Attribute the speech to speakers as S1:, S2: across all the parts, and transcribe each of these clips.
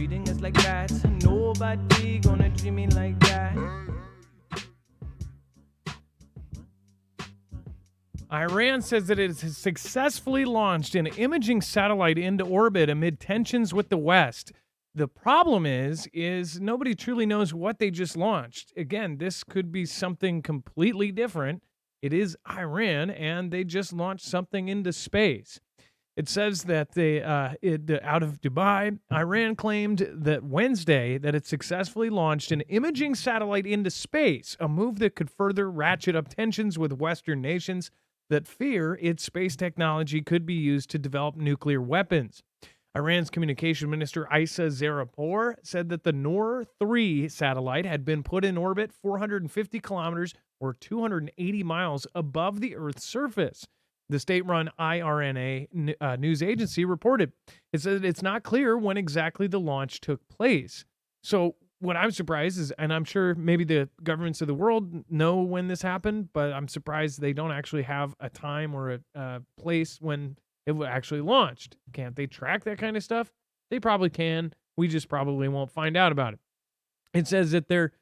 S1: treating us like rats. Nobody gonna treat me like that. Iran says that it has successfully launched an imaging satellite into orbit amid tensions with the West. The problem is nobody truly knows what they just launched. Again, this could be something completely different. It is Iran, and they just launched something into space. It says that out of Dubai, Iran claimed that Wednesday that it successfully launched an imaging satellite into space, a move that could further ratchet up tensions with Western nations that fear its space technology could be used to develop nuclear weapons. Iran's communication minister Issa Zarapur said that the Noor 3 satellite had been put in orbit 450 kilometers or 280 miles above the Earth's surface. The state-run IRNA news agency reported. It said it's not clear when exactly the launch took place. So what I'm surprised is, and I'm sure maybe the governments of the world know when this happened, but I'm surprised they don't actually have a time or a place when it actually launched. Can't they track that kind of stuff? They probably can. We just probably won't find out about it. It says that there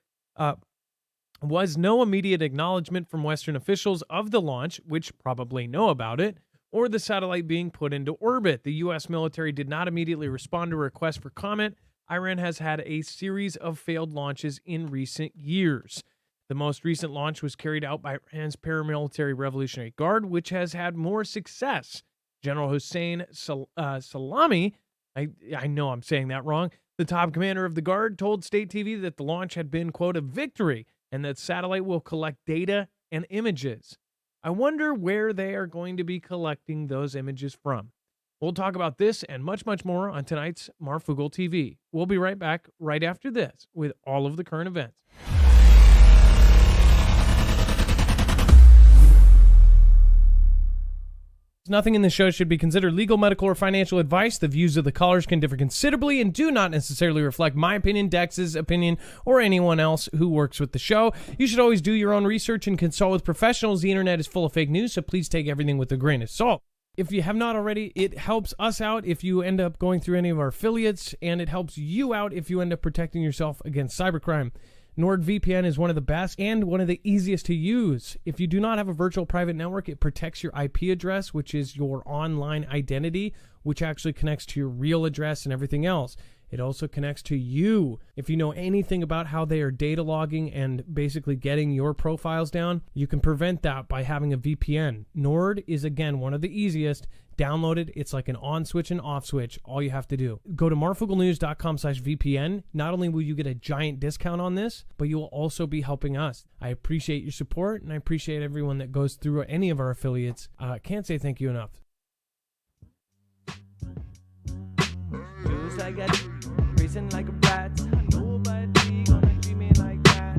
S1: was no immediate acknowledgement from Western officials of the launch, which probably know about it, or the satellite being put into orbit. The U.S. military did not immediately respond to a request for comment. Iran has had a series of failed launches in recent years. The most recent launch was carried out by Iran's paramilitary Revolutionary Guard, which has had more success. General Hossein Salami, I know I'm saying that wrong, the top commander of the Guard, told State TV that the launch had been, quote, a victory, and that satellite will collect data and images. I wonder where they are going to be collecting those images from. We'll talk about this and much, much more on tonight's Marfoogle TV. We'll be right back right after this with all of the current events. Nothing in this show should be considered legal, medical, or financial advice. The views of the callers can differ considerably and do not necessarily reflect my opinion, Dex's opinion, or anyone else who works with the show. You should always do your own research and consult with professionals. The internet is full of fake news, so please take everything with a grain of salt. If you have not already, it helps us out if you end up going through any of our affiliates, and it helps you out if you end up protecting yourself against cybercrime. NordVPN is one of the best and one of the easiest to use. If you do not have a virtual private network, it protects your IP address, which is your online identity, which actually connects to your real address and everything else. It also connects to you. If you know anything about how they are data logging and basically getting your profiles down, you can prevent that by having a VPN. Nord is, again, one of the easiest. Download it. It's like an on switch and off switch. All you have to do. Go to marfooglenews.com/VPN. Not only will you get a giant discount on this, but you will also be helping us. I appreciate your support, and I appreciate everyone that goes through any of our affiliates. Can't say thank you enough. I got racing like a brat. Nobody gonna treat me like that.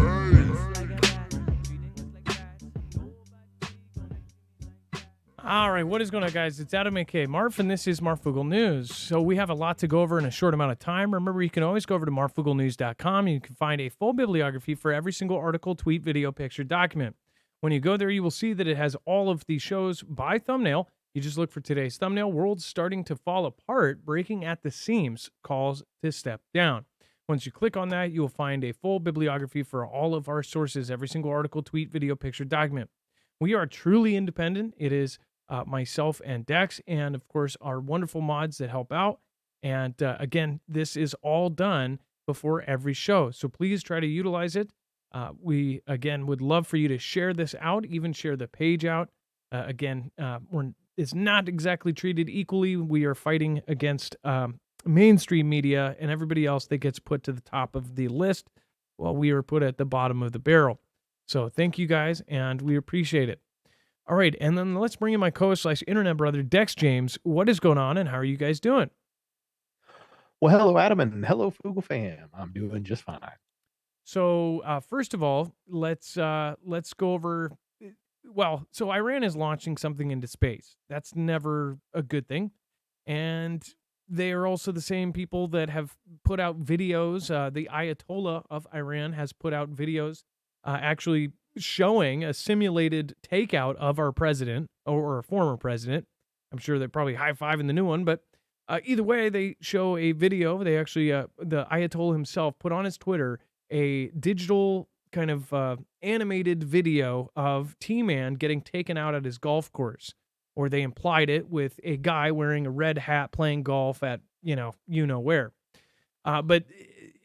S1: All right, what is going on, guys? It's Adam A.K. Marf, and this is Marfoogle News. So we have a lot to go over in a short amount of time. Remember, you can always go over to marfooglenews.com. You can find a full bibliography for every single article, tweet, video, picture, document. When you go there, you will see that it has all of the shows by thumbnail. You just look for today's thumbnail. World's starting to fall apart. Breaking at the seams calls to step down. Once you click on that, you will find a full bibliography for all of our sources, every single article, tweet, video, picture, document. We are truly independent. It is myself and Dex, and of course, our wonderful mods that help out. And again, this is all done before every show. So please try to utilize it. We, again, would love for you to share this out, even share the page out. It's not exactly treated equally. We are fighting against mainstream media and everybody else that gets put to the top of the list while we are put at the bottom of the barrel. So thank you guys, and we appreciate it. All right, and then let's bring in my co-host/internet brother, Dex James. What is going on, and how are you guys doing?
S2: Well, hello, Adam, and hello, Foogle fam. I'm doing just fine.
S1: So first of all, let's go over. Well, so Iran is launching something into space. That's never a good thing. And they are also the same people that have put out videos. The Ayatollah of Iran has put out videos actually showing a simulated takeout of our president or a former president. I'm sure they're probably high-fiving the new one, but Either way, they show a video. They actually, the Ayatollah himself put on his Twitter a digital kind of animated video of T-Man getting taken out at his golf course, or they implied it with a guy wearing a red hat playing golf at you know where. But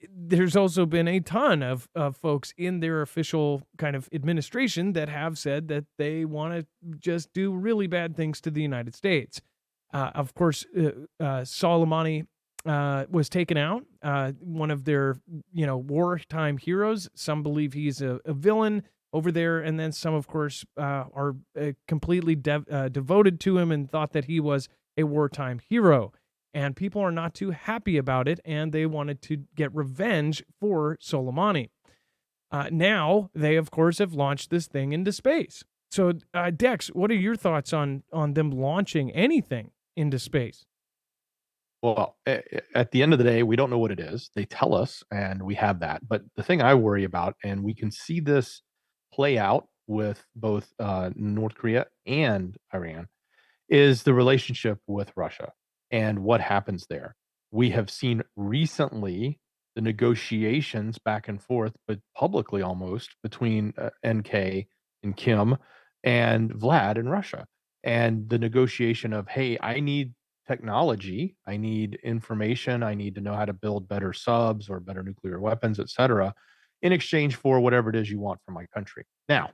S1: there's also been a ton of folks in their official kind of administration that have said that they want to just do really bad things to the United States. Of course, Soleimani was taken out, one of their wartime heroes. Some believe he's a villain over there, and then some, of course, are completely devoted to him and thought that he was a wartime hero. And people are not too happy about it, and they wanted to get revenge for Soleimani. Now they, of course, have launched this thing into space. So, Dex, what are your thoughts on them launching anything into space?
S2: Well, at the end of the day, we don't know what it is. They tell us, and we have that. But the thing I worry about, and we can see this play out with both North Korea and Iran, is the relationship with Russia and what happens there. We have seen recently the negotiations back and forth, but publicly almost, between NK and Kim and Vlad in Russia. And the negotiation of, hey, I need technology, I need information, I need to know how to build better subs or better nuclear weapons, etc., in exchange for whatever it is you want from my country. Now,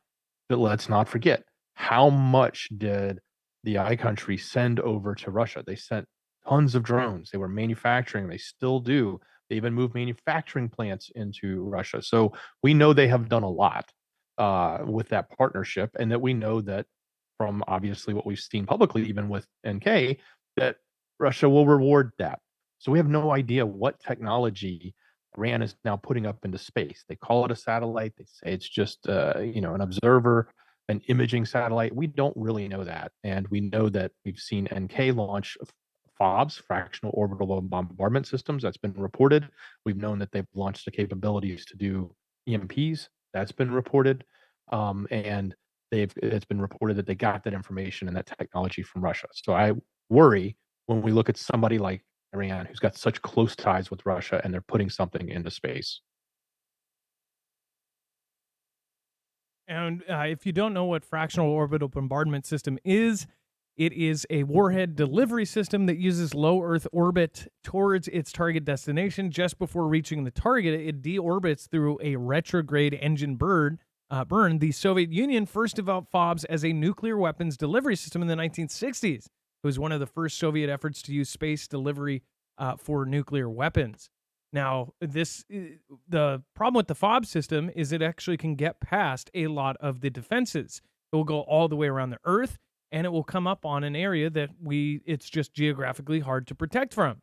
S2: but let's not forget, how much did the I country send over to Russia? They sent tons of drones. They were manufacturing. They still do. They even moved manufacturing plants into Russia. So we know they have done a lot with that partnership, and that we know that from obviously what we've seen publicly, even with NK, that Russia will reward that. So we have no idea what technology Iran is now putting up into space. They call it a satellite. They say it's just an observer, an imaging satellite. We don't really know that, and we know that we've seen NK launch FOBs, fractional orbital bombardment systems. That's been reported. We've known that they've launched the capabilities to do EMPs. That's been reported, and it's been reported that they got that information and that technology from Russia. So I worry when we look at somebody like Iran, who's got such close ties with Russia, and they're putting something into space.
S1: And if you don't know what fractional orbital bombardment system is, it is a warhead delivery system that uses low Earth orbit towards its target destination. Just before reaching the target, it deorbits through a retrograde engine burn. The Soviet Union first developed FOBs as a nuclear weapons delivery system in the 1960s. It was one of the first Soviet efforts to use space delivery for nuclear weapons. Now, the problem with the FOB system is it actually can get past a lot of the defenses. It will go all the way around the Earth, and it will come up on an area that it's just geographically hard to protect from.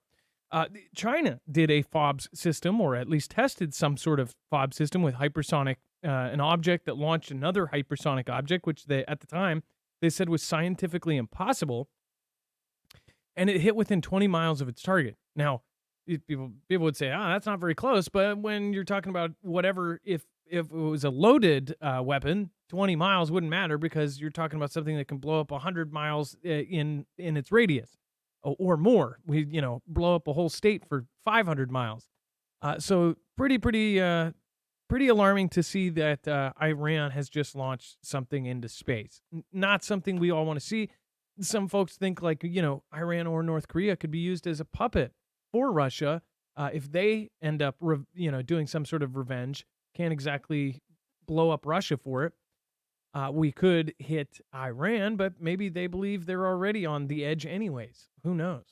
S1: China did a FOBs system, or at least tested some sort of FOB system with hypersonic, an object that launched another hypersonic object, which at the time they said was scientifically impossible, and it hit within 20 miles of its target. Now, people would say, that's not very close, but when you're talking about whatever, if it was a loaded weapon, 20 miles wouldn't matter, because you're talking about something that can blow up 100 miles in its radius or more. We blow up a whole state for 500 miles. So pretty alarming to see that Iran has just launched something into space. Not something we all want to see. Some folks think Iran or North Korea could be used as a puppet for Russia if they end up doing some sort of revenge. Can't exactly blow up Russia for it. We could hit Iran, but maybe they believe they're already on the edge anyways. Who knows?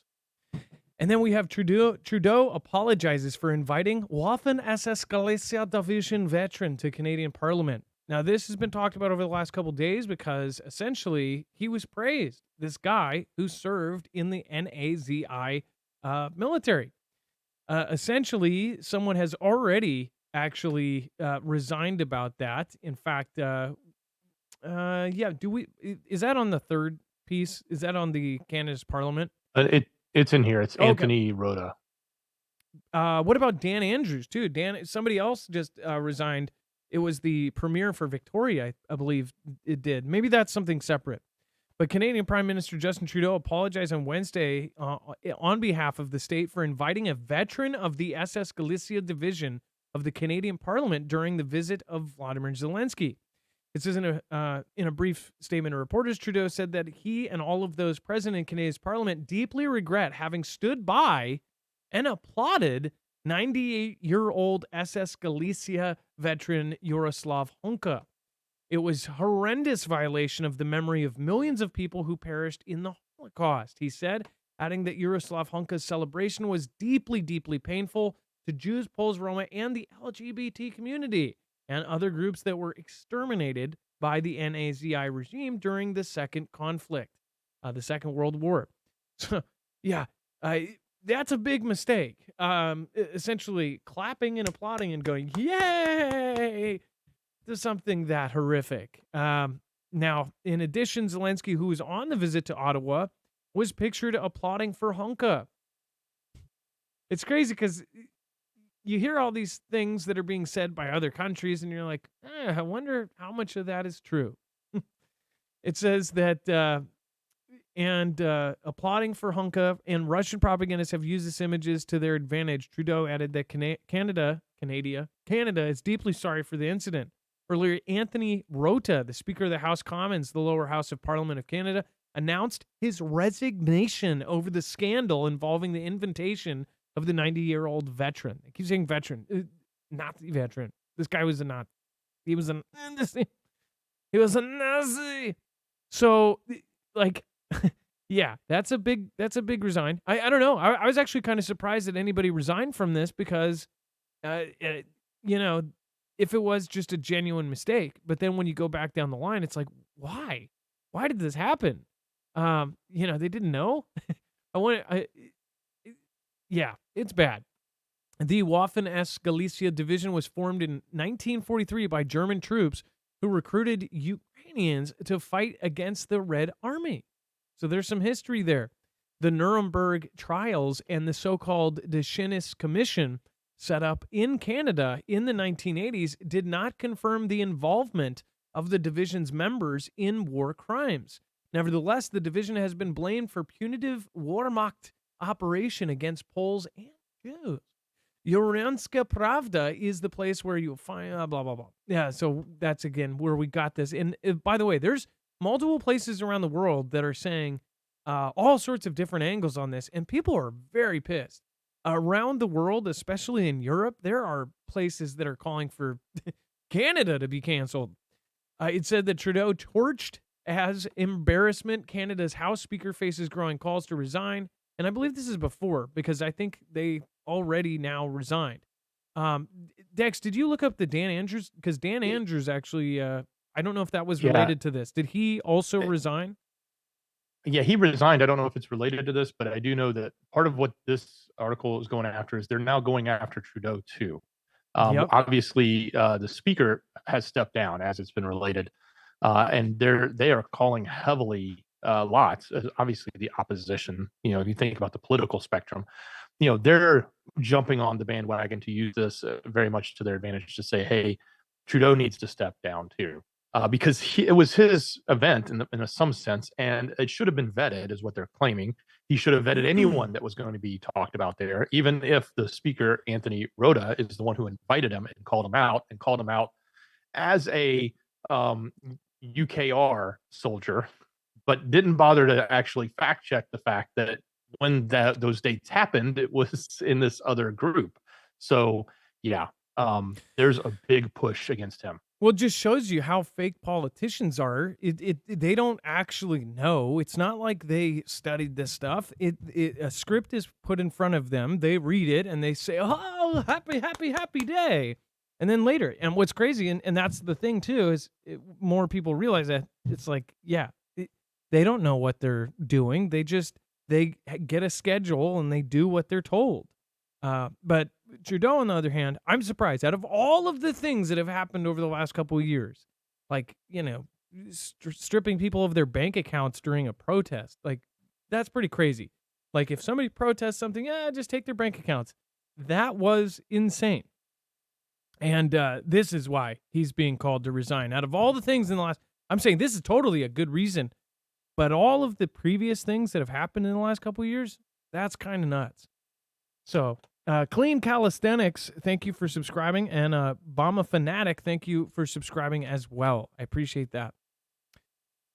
S1: And then we have Trudeau apologizes for inviting Waffen-SS Division veteran to Canadian Parliament. Now, this has been talked about over the last couple of days because essentially he was praised. This guy who served in the NAZI military. Essentially, someone has already actually resigned about that. In fact, is that on the third piece? Is that on the Canada's Parliament?
S2: It's in here. It's okay. Anthony Rota.
S1: What about Dan Andrews too? Somebody else just resigned. It was the premier for Victoria, I believe it did. Maybe that's something separate. But Canadian Prime Minister Justin Trudeau apologized on Wednesday on behalf of the state for inviting a veteran of the SS Galicia division of the Canadian Parliament during the visit of Vladimir Zelensky. It says in a brief statement to reporters, Trudeau said that he and all of those present in Canadia's Parliament deeply regret having stood by and applauded 98-year-old SS Galicia veteran Yaroslav Honka. It was a horrendous violation of the memory of millions of people who perished in the Holocaust, he said, adding that Yaroslav Honka's celebration was deeply, deeply painful to Jews, Poles, Roma, and the LGBT community, and other groups that were exterminated by the Nazi regime during the second conflict, the Second World War. So, yeah, that's a big mistake. Essentially, clapping and applauding and going, yay, to something that horrific. Now, in addition, Zelensky, who was on the visit to Ottawa, was pictured applauding for Honka. It's crazy because you hear all these things that are being said by other countries, and you're like, I wonder how much of that is true. It says that, applauding for Honka, and Russian propagandists have used these images to their advantage. Trudeau added that Canada is deeply sorry for the incident. Earlier, Anthony Rota, the Speaker of the House Commons, the lower house of Parliament of Canada, announced his resignation over the scandal involving the invitation of the 90-year-old veteran. I keep saying veteran, Nazi veteran. This guy was a Nazi. He was a Nazi. So, like, yeah, that's a big resign. I don't know. I was actually kind of surprised that anybody resigned from this because, if it was just a genuine mistake, but then when you go back down the line, it's like, why? Why did this happen? They didn't know. Yeah, it's bad. The Waffen-SS Galicia division was formed in 1943 by German troops who recruited Ukrainians to fight against the Red Army. So there's some history there. The Nuremberg trials and the so-called Deschines Commission set up in Canada in the 1980s did not confirm the involvement of the division's members in war crimes. Nevertheless, the division has been blamed for punitive Wehrmacht operation against Poles and Jews. Uranska Pravda is the place where you'll find blah, blah, blah. Yeah, so that's, again, where we got this. And by the way, there's multiple places around the world that are saying all sorts of different angles on this, and people are very pissed. Around the world, especially in Europe, there are places that are calling for Canada to be canceled. It said that Trudeau torched as embarrassment. Canada's House Speaker faces growing calls to resign. And I believe this is before, because I think they already now resigned. Dex, did you look up the Dan Andrews? Because Dan Andrews actually, I don't know if that was related to this. Did he also resign?
S2: Yeah, he resigned. I don't know if it's related to this, but I do know that part of what this article is going after is they're now going after Trudeau too. Obviously, the speaker has stepped down, as it's been related, and they are calling heavily lots. Obviously, the opposition. If you think about the political spectrum, they're jumping on the bandwagon to use this very much to their advantage to say, "Hey, Trudeau needs to step down too." Because it was his event in some sense, and it should have been vetted, is what they're claiming. He should have vetted anyone that was going to be talked about there, even if the speaker, Anthony Rota, is the one who invited him and called him out as a UKR soldier, but didn't bother to actually fact check the fact that when those dates happened, it was in this other group. So, yeah, there's a big push against him.
S1: Well, it just shows you how fake politicians are. They don't actually know. It's not like they studied this stuff. A script is put in front of them. They read it and they say, "Oh, happy day." And then later, and what's crazy, and that's the thing too, is more people realize that it's like, they don't know what they're doing. They get a schedule and they do what they're told. But Trudeau, on the other hand, I'm surprised. Out of all of the things that have happened over the last couple of years, like, stripping people of their bank accounts during a protest, like, that's pretty crazy. Like, if somebody protests something, just take their bank accounts. That was insane. And this is why he's being called to resign. Out of all the things in the last, I'm saying this is totally a good reason. But all of the previous things that have happened in the last couple of years, that's kind of nuts. So, Clean Calisthenics, thank you for subscribing. And Bama Fanatic, thank you for subscribing as well. I appreciate that.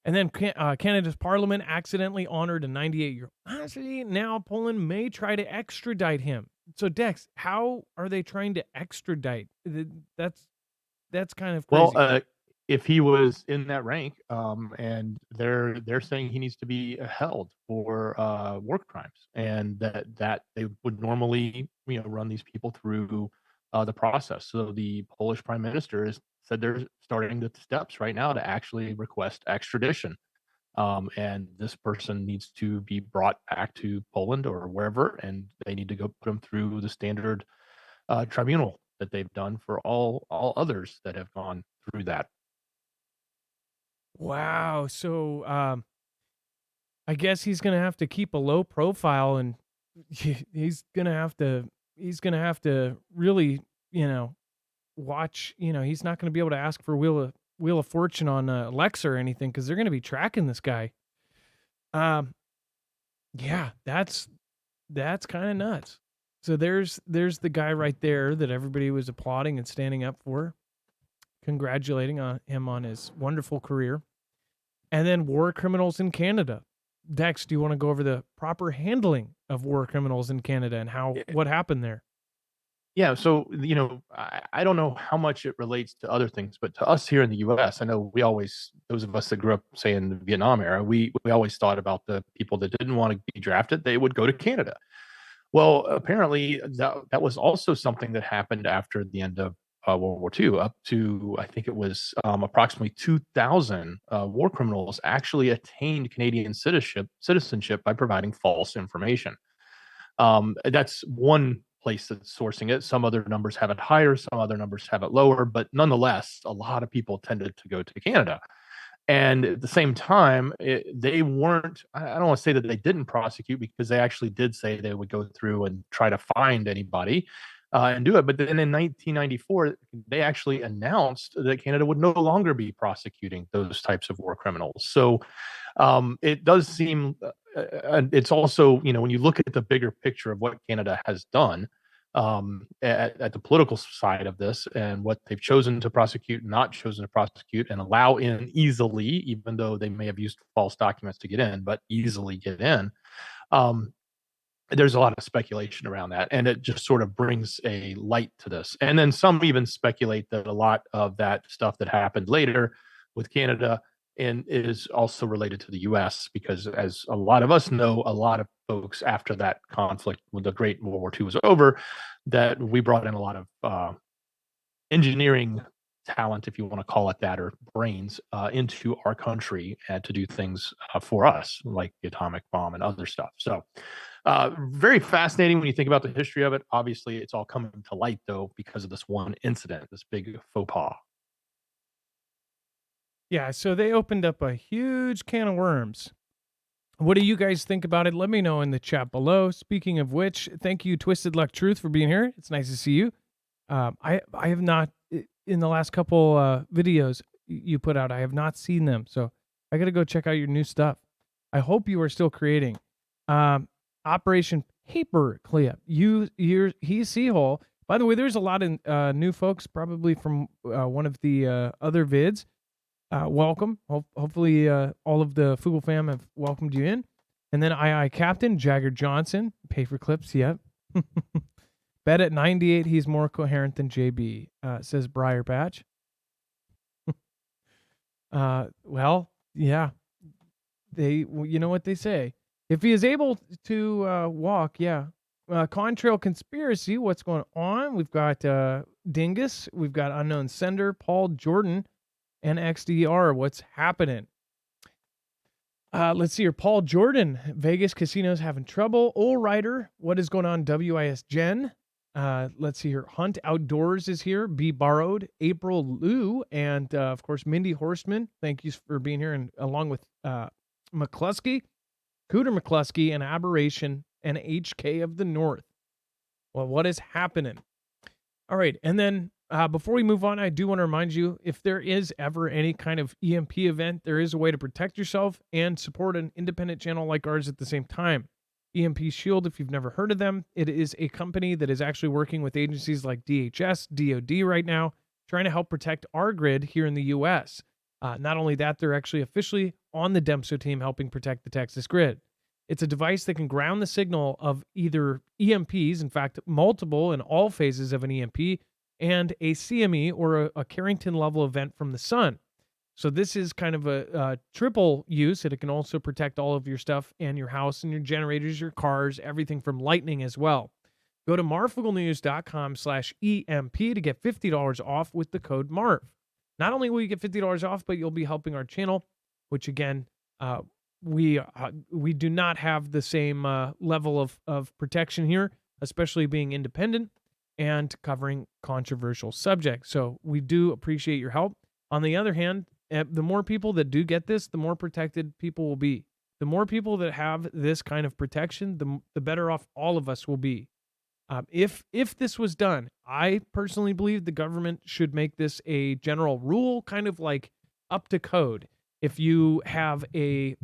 S1: And then Canada's parliament accidentally honored a 98-year-old. Honestly, now Poland may try to extradite him. So, Dex, how are they trying to extradite? That's kind of crazy.
S2: Well, if he was in that rank, and they're saying he needs to be held for war crimes, and that they would normally run these people through the process. So the Polish prime minister has said they're starting the steps right now to actually request extradition, and this person needs to be brought back to Poland or wherever, and they need to go put him through the standard tribunal that they've done for all others that have gone through that.
S1: Wow. So, I guess he's gonna have to keep a low profile, and he's gonna have to really, watch. He's not gonna be able to ask for Wheel of Fortune on Alexa or anything because they're gonna be tracking this guy. Um, yeah, that's kind of nuts. So there's the guy right there that everybody was applauding and standing up for, congratulating him on his wonderful career. And then war criminals in Canada. Dex, do you want to go over the proper handling of war criminals in Canada and what happened there?
S2: Yeah, so I don't know how much it relates to other things, but to us here in the U.S., I know those of us that grew up, say, in the Vietnam era, we always thought about the people that didn't want to be drafted, they would go to Canada. Well, apparently that was also something that happened after the end of World War II. Up to, I think it was approximately 2,000 war criminals actually attained Canadian citizenship by providing false information. That's one place that's sourcing it. Some other numbers have it higher, some other numbers have it lower, but nonetheless, a lot of people tended to go to Canada. And at the same time, they weren't, I don't want to say that they didn't prosecute, because they actually did say they would go through and try to find anybody and do it. But then in 1994, they actually announced that Canada would no longer be prosecuting those types of war criminals. So it does seem, it's also, when you look at the bigger picture of what Canada has done, at the political side of this, and what they've chosen to prosecute, not chosen to prosecute, and allow in easily, even though they may have used false documents to get in, but easily get in. There's a lot of speculation around that, and it just sort of brings a light to this. And then some even speculate that a lot of that stuff that happened later with Canada and is also related to the U.S., because, as a lot of us know, a lot of folks after that conflict, when the Great World War II was over, that we brought in a lot of engineering talent, if you want to call it that, or brains, into our country to do things for us, like the atomic bomb and other stuff. So very fascinating when you think about the history of it. Obviously, it's all coming to light, though, because of this one incident, this big faux pas.
S1: Yeah, so they opened up a huge can of worms. What do you guys think about it? Let me know in the chat below. Speaking of which, thank you, Twisted Luck Truth, for being here. It's nice to see you. I have not, in the last couple videos you put out, I have not seen them. So I got to go check out your new stuff. I hope you are still creating. Operation Paperclip. He's Seahole. By the way, there's a lot of new folks, probably from one of the other vids. Welcome. Hopefully all of the Foogle fam have welcomed you in. And then II Captain, Jagger Johnson, Paperclips, yep. Bet at 98 he's more coherent than JB, says Briar Patch. Well, yeah. You know what they say. If he is able to walk, yeah. Contrail Conspiracy, what's going on? We've got Dingus, we've got Unknown Sender, Paul Jordan, and XDR. What's happening? Let's see here. Paul Jordan, Vegas casinos having trouble. Old Rider, what is going on? WIS Jen. Let's see here. Hunt Outdoors is here. Be Borrowed. April Lou, and of course Mindy Horstman. Thank you for being here, and along with McCluskey, Cooter McCluskey, and Aberration, and HK of the North. Well, what is happening? All right, and then Before we move on, I do want to remind you, if there is ever any kind of EMP event, there is a way to protect yourself and support an independent channel like ours at the same time. EMP Shield, if you've never heard of them, it is a company that is actually working with agencies like DHS, DoD right now, trying to help protect our grid here in the U.S. Not only that, they're actually officially on the DEMSO team helping protect the Texas grid. It's a device that can ground the signal of either EMPs, in fact, multiple and all phases of an EMP, and a CME or a Carrington level event from the sun. So this is kind of a triple use, and it can also protect all of your stuff and your house and your generators, your cars, everything from lightning as well. Go to marfuglenews.com/EMP to get $50 off with the code MARF. Not only will you get $50 off, but you'll be helping our channel, which again, we do not have the same level of protection here, especially being independent and covering controversial subjects. So we do appreciate your help. On the other hand, the more people that do get this, the more protected people will be. The more people that have this kind of protection, the better off all of us will be. If this was done, I personally believe the government should make this a general rule, kind of like up to code. If you have a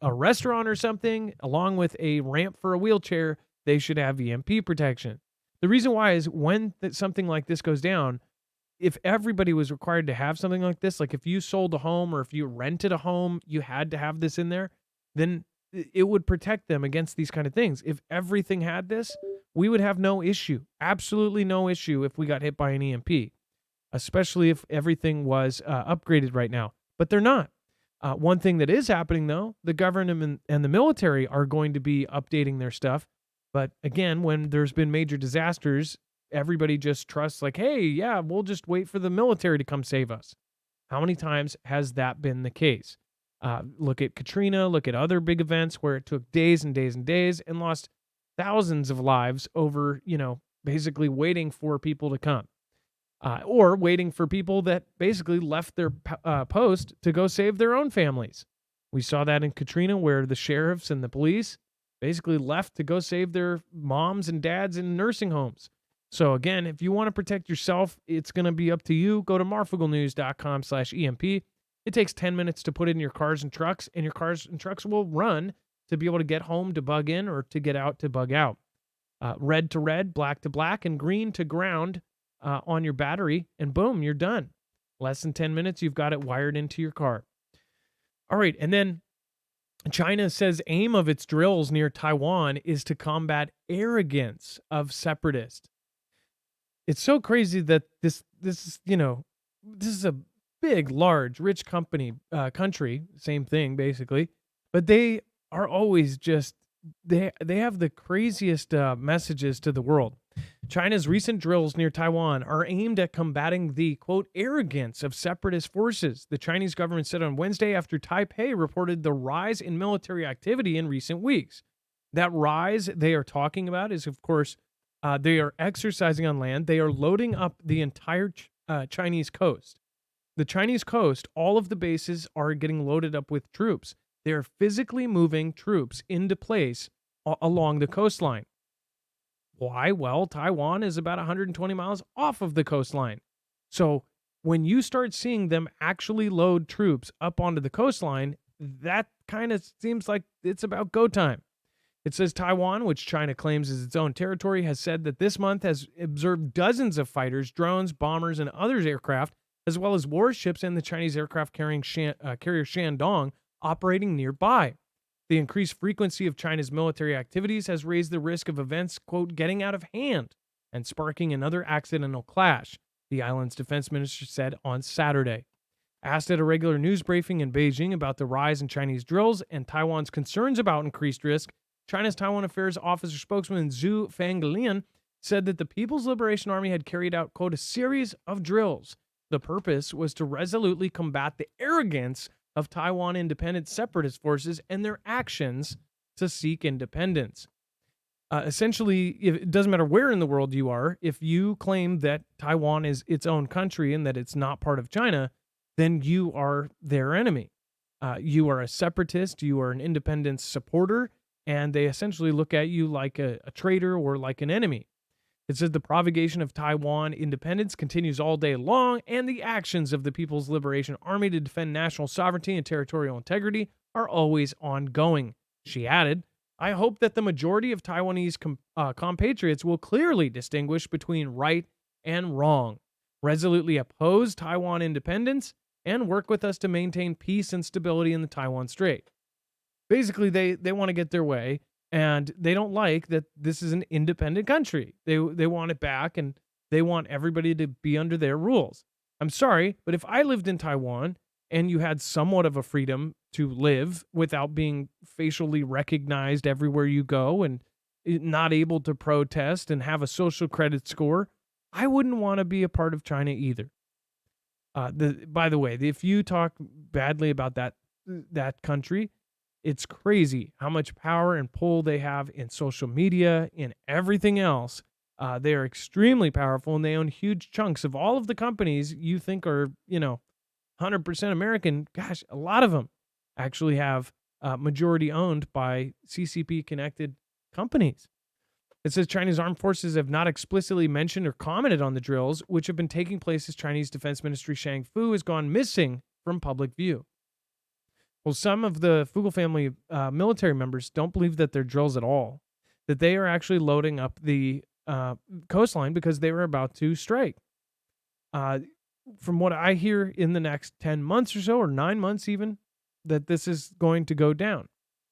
S1: restaurant or something, along with a ramp for a wheelchair, they should have EMP protection. The reason why is when something like this goes down, if everybody was required to have something like this, like if you sold a home or if you rented a home, you had to have this in there, then it would protect them against these kind of things. If everything had this, we would have no issue, absolutely no issue if we got hit by an EMP, especially if everything was upgraded right now. But they're not. One thing that is happening, though, the government and the military are going to be updating their stuff. But again, when there's been major disasters, everybody just trusts like, hey, yeah, we'll just wait for the military to come save us. How many times has that been the case? Look at Katrina, look at other big events where it took days and days and days and lost thousands of lives over, basically waiting for people to come. Or waiting for people that basically left their post to go save their own families. We saw that in Katrina where the sheriffs and the police basically left to go save their moms and dads in nursing homes. So again, if you want to protect yourself, it's going to be up to you. Go to marfuglenews.com/EMP. It takes 10 minutes to put in your cars and trucks, and your cars and trucks will run to be able to get home to bug in or to get out to bug out. Red to red, black to black, and green to ground on your battery, and boom, you're done. Less than 10 minutes, you've got it wired into your car. All right, and then China says aim of its drills near Taiwan is to combat arrogance of separatists. It's so crazy that this is a big, large, rich country, same thing basically, but they are always just they have the craziest messages to the world. China's recent drills near Taiwan are aimed at combating the, quote, arrogance of separatist forces, the Chinese government said on Wednesday after Taipei reported the rise in military activity in recent weeks. That rise they are talking about is, of course, they are exercising on land. They are loading up the entire Chinese coast. The Chinese coast, all of the bases are getting loaded up with troops. They are physically moving troops into place along the coastline. Why? Well, Taiwan is about 120 miles off of the coastline. So when you start seeing them actually load troops up onto the coastline, that kind of seems like it's about go time. It says Taiwan, which China claims is its own territory, has said that this month has observed dozens of fighters, drones, bombers, and other aircraft, as well as warships and the Chinese aircraft carrier Shandong operating nearby. The increased frequency of China's military activities has raised the risk of events, quote, getting out of hand and sparking another accidental clash, the island's defense minister said on Saturday. Asked at a regular news briefing in Beijing about the rise in Chinese drills and Taiwan's concerns about increased risk, China's Taiwan Affairs Officer spokesman Zhu Fanglian said that the People's Liberation Army had carried out, quote, a series of drills. The purpose was to resolutely combat the arrogance of Taiwan independent separatist forces and their actions to seek independence. Essentially, it doesn't matter where in the world you are, if you claim that Taiwan is its own country and that it's not part of China, then you are their enemy. You are a separatist, you are an independence supporter, and they essentially look at you like a traitor or like an enemy. It says the propagation of Taiwan independence continues all day long, and the actions of the People's Liberation Army to defend national sovereignty and territorial integrity are always ongoing. She added, I hope that the majority of Taiwanese compatriots will clearly distinguish between right and wrong, resolutely oppose Taiwan independence, and work with us to maintain peace and stability in the Taiwan Strait. Basically, they want to get their way, and they don't like that this is an independent country. They want it back, and they want everybody to be under their rules. I'm sorry, but if I lived in Taiwan and you had somewhat of a freedom to live without being facially recognized everywhere you go and not able to protest and have a social credit score, I wouldn't want to be a part of China either. By the way, if you talk badly about that country, it's crazy how much power and pull they have in social media, in everything else. They are extremely powerful, and they own huge chunks of all of the companies you think are, 100% American. Gosh, a lot of them actually have majority owned by CCP connected companies. It says China's armed forces have not explicitly mentioned or commented on the drills, which have been taking place as Chinese Defense Ministry Shang Fu has gone missing from public view. Well, some of the Fugel family military members don't believe that they're drills at all, that they are actually loading up the coastline because they were about to strike. From what I hear, in the next 10 months or so, or 9 months even, that this is going to go down.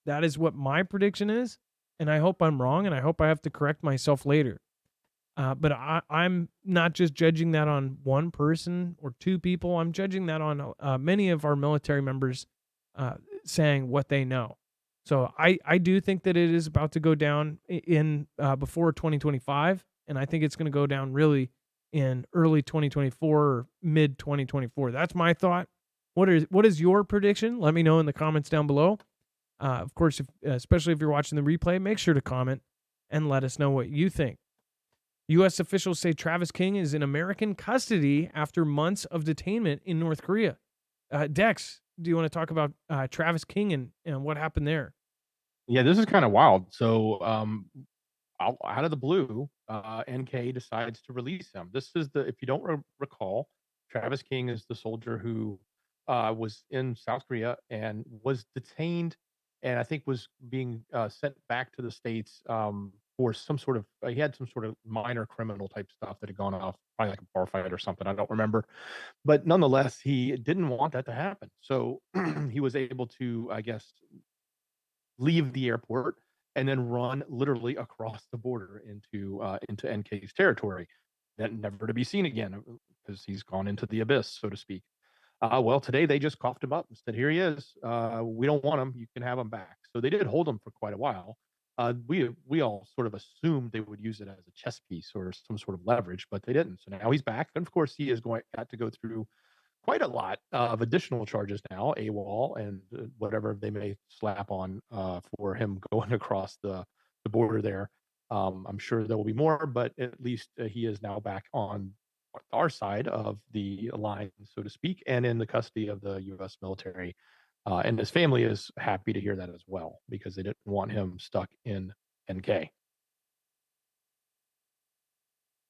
S1: That is what my prediction is, and I hope I'm wrong, and I hope I have to correct myself later. But I'm not just judging that on one person or two people. I'm judging that on many of our military members saying what they know. So I do think that it is about to go down in before 2025, and I think it's going to go down really in early 2024 or mid 2024. That's my thought. What is your prediction? Let me know in the comments down below. Of course, especially if you're watching the replay, make sure to comment and let us know what you think. U.S. officials say Travis King is in American custody after months of detainment in North Korea. Dex, do you want to talk about Travis King and what happened there?
S2: Yeah, this is kind of wild. So, out of the blue, NK decides to release him. This is if you don't recall, Travis King is the soldier who was in South Korea and was detained, and I think was being sent back to the States for some sort of. He had some sort of minor criminal type stuff that had gone off, probably like a bar fight or something. I don't remember, but nonetheless, he didn't want that to happen. So he was able to, I guess, leave the airport and then run literally across the border into NK's territory, then never to be seen again because he's gone into the abyss, so to speak. Well, today they just coughed him up and said, "Here he is. We don't want him. You can have him back." So they did hold him for quite a while. We all sort of assumed they would use it as a chess piece or some sort of leverage, but they didn't. So now he's back, and of course he is got to go through quite a lot of additional charges now, AWOL and whatever they may slap on for him going across the border there. I'm sure there will be more, but at least he is now back on our side of the line, so to speak, and in the custody of the U.S. military. And his family is happy to hear that as well because they didn't want him stuck in NK.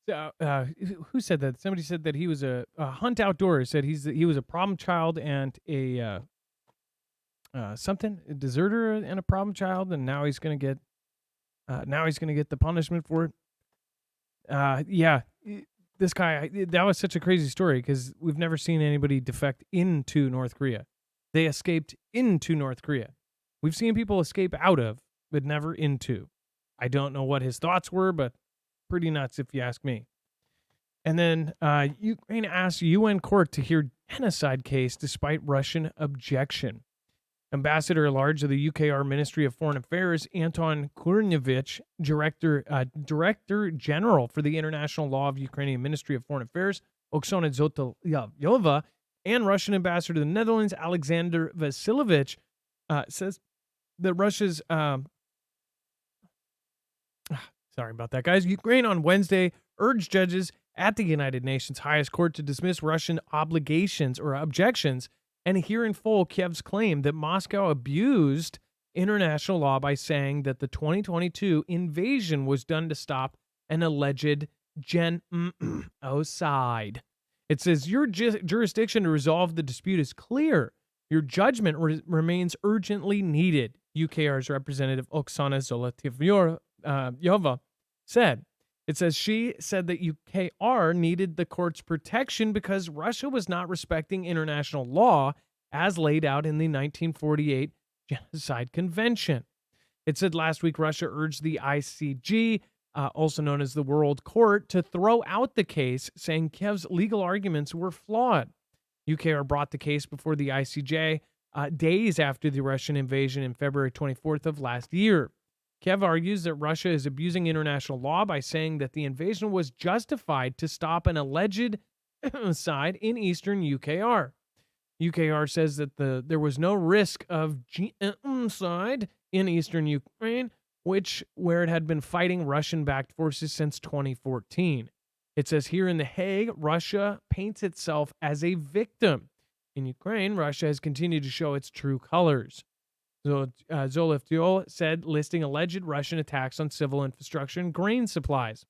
S1: Who said that? Somebody said that he was a Hunt Outdoors said he was a problem child and a a deserter and a problem child, and now he's gonna get the punishment for it. This guy, that was such a crazy story because we've never seen anybody defect into North Korea. They escaped into North Korea. We've seen people escape out of, but never into. I don't know what his thoughts were, but pretty nuts if you ask me. And then Ukraine asks UN court to hear genocide case despite Russian objection. Ambassador at large of the UKR Ministry of Foreign Affairs, Anton Kurnyevich, Director General for the International Law of Ukrainian Ministry of Foreign Affairs, Oksana Zotolyova, and Russian Ambassador to the Netherlands, Alexander Vasilovich, says that Russia's sorry about that, guys. Ukraine on Wednesday urged judges at the United Nations highest court to dismiss Russian obligations or objections and hear in full Kiev's claim that Moscow abused international law by saying that the 2022 invasion was done to stop an alleged genocide. It says your jurisdiction to resolve the dispute is clear. Your judgment remains urgently needed, UKR's representative Oksana Zolotyeva said. It says she said that UKR needed the court's protection because Russia was not respecting international law as laid out in the 1948 Genocide Convention. It said last week Russia urged the ICG, also known as the World Court, to throw out the case, saying Kiev's legal arguments were flawed. UKR brought the case before the ICJ days after the Russian invasion in February 24th of last year. Kiev argues that Russia is abusing international law by saying that the invasion was justified to stop an alleged genocide in eastern UKR. UKR says that there was no risk of genocide in eastern Ukraine, where it had been fighting Russian-backed forces since 2014. It says here in The Hague, Russia paints itself as a victim. In Ukraine, Russia has continued to show its true colors. Zolotyeva said, listing alleged Russian attacks on civil infrastructure and grain supplies.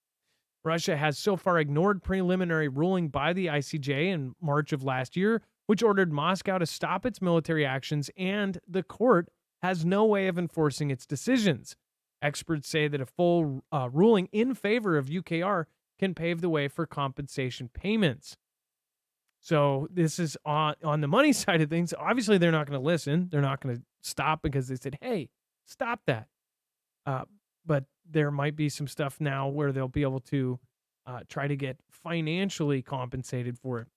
S1: Russia has so far ignored preliminary ruling by the ICJ in March of last year, which ordered Moscow to stop its military actions, and the court has no way of enforcing its decisions. Experts say that a full ruling in favor of UKR can pave the way for compensation payments. So this is on the money side of things. Obviously, they're not going to listen. They're not going to stop because they said, hey, stop that. But there might be some stuff now where they'll be able to try to get financially compensated for it.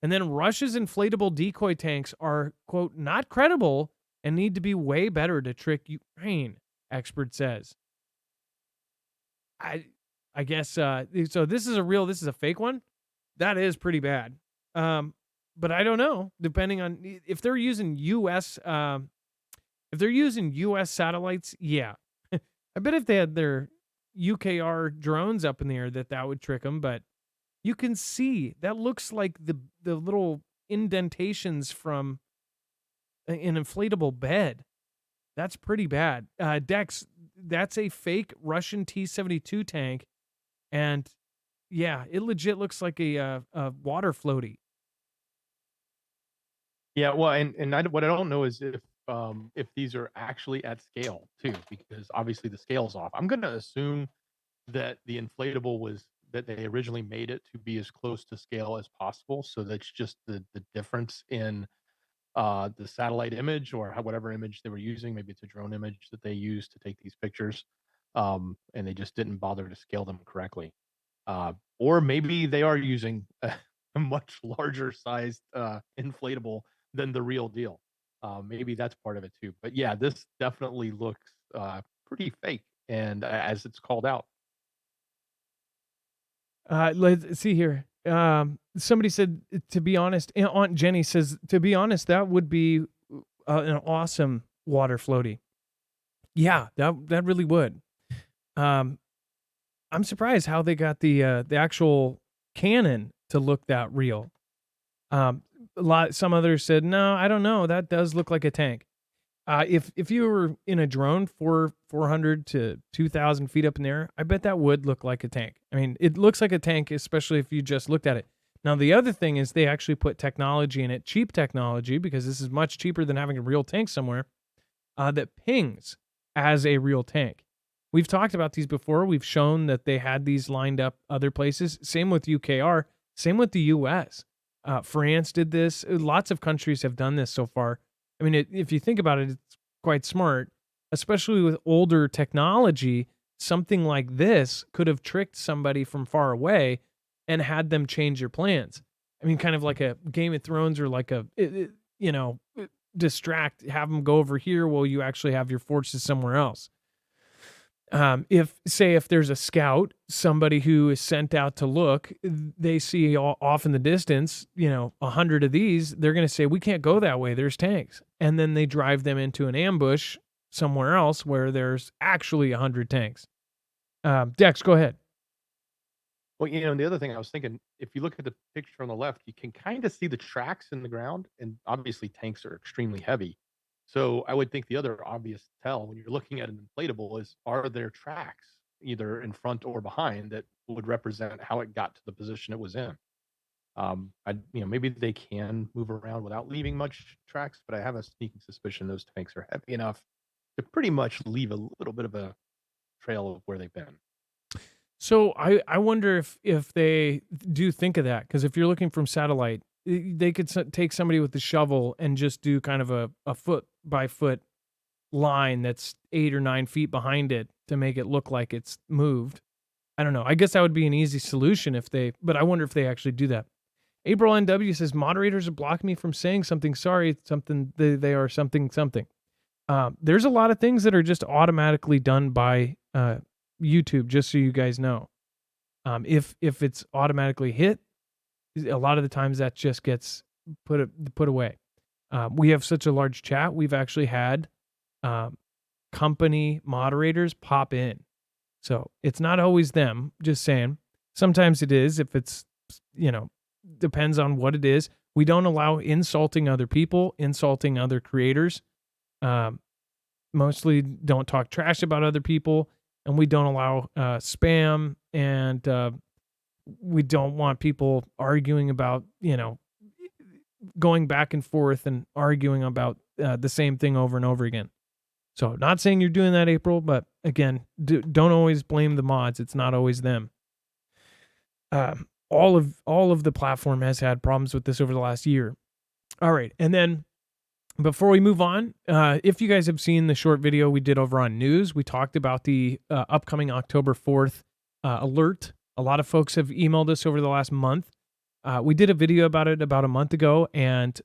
S1: And then Russia's inflatable decoy tanks are, quote, not credible and need to be way better to trick Ukraine, expert says. I guess, so this is a fake one? That is pretty bad. But I don't know, depending on if they're using US satellites, yeah. I bet if they had their UKR drones up in the air that would trick them, but you can see that looks like the little indentations from an inflatable bed. That's pretty bad. Dex, that's a fake Russian T-72 tank, and yeah, it legit looks like a water floaty.
S2: Yeah, well, what I don't know is if these are actually at scale too, because obviously the scale's off. I'm gonna assume that the inflatable was that they originally made it to be as close to scale as possible. So that's just the difference in the satellite image or whatever image they were using. Maybe it's a drone image that they used to take these pictures, and they just didn't bother to scale them correctly. Or maybe they are using a much larger sized inflatable than the real deal. Maybe that's part of it too. But yeah, this definitely looks pretty fake, and as it's called out.
S1: Let's see here. Somebody said, to be honest, Aunt Jenny says, to be honest, that would be an awesome water floaty. Yeah, that really would. I'm surprised how they got the actual cannon to look that real. Some others said, no, I don't know. That does look like a tank. If you were in a drone 400 to 2,000 feet up in the air, I bet that would look like a tank. I mean, it looks like a tank, especially if you just looked at it. Now, the other thing is they actually put technology in it, cheap technology, because this is much cheaper than having a real tank somewhere, that pings as a real tank. We've talked about these before. We've shown that they had these lined up other places. Same with UKR. Same with the U.S. France did this. Lots of countries have done this so far. I mean, if you think about it, it's quite smart, especially with older technology. Something like this could have tricked somebody from far away and had them change your plans. I mean, kind of like a Game of Thrones or like distract, have them go over here while you actually have your forces somewhere else. If there's a scout, somebody who is sent out to look, they see off in the distance, 100 of these, they're going to say, we can't go that way. There's tanks. And then they drive them into an ambush somewhere else where there's actually 100 tanks. Dex, go ahead.
S2: Well, and the other thing I was thinking, if you look at the picture on the left, you can kind of see the tracks in the ground, and obviously tanks are extremely heavy. So I would think the other obvious tell when you're looking at an inflatable is, are there tracks? either in front or behind that would represent how it got to the position it was in. Maybe they can move around without leaving much tracks, but I have a sneaking suspicion those tanks are heavy enough to pretty much leave a little bit of a trail of where they've been.
S1: So I wonder if they do think of that, because if you're looking from satellite, they could take somebody with the shovel and just do kind of a foot by foot line that's 8 or 9 feet behind it to make it look like it's moved. I don't know. I guess that would be an easy solution but I wonder if they actually do that. April NW says moderators are blocking me from saying something. Sorry, something they are something something. There's a lot of things that are just automatically done by YouTube, just so you guys know. If it's automatically hit, a lot of the times that just gets put away. We have such a large chat. We've actually had company moderators pop in, so it's not always them. Just saying. Sometimes it is. If it's depends on what it is. We don't allow insulting other people, insulting other creators. Mostly don't talk trash about other people, and we don't allow spam, and we don't want people arguing about, going back and forth and arguing about the same thing over and over again. So not saying you're doing that, April, but again, don't always blame the mods. It's not always them. All of the platform has had problems with this over the last year. All right. And then before we move on, if you guys have seen the short video we did over on news, we talked about the upcoming October 4th alert. A lot of folks have emailed us over the last month. We did a video about it about a month ago, and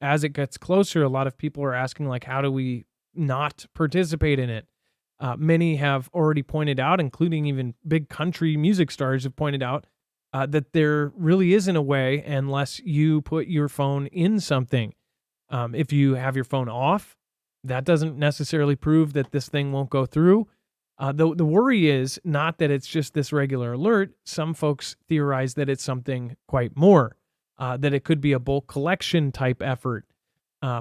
S1: as it gets closer, a lot of people are asking, like, how do we not participate in it? Many have already pointed out, including even big country music stars have pointed out, that there really isn't a way unless you put your phone in something. If you have your phone off, that doesn't necessarily prove that this thing won't go through. The worry is not that it's just this regular alert. Some folks theorize that it's something quite more, that it could be a bulk collection type effort.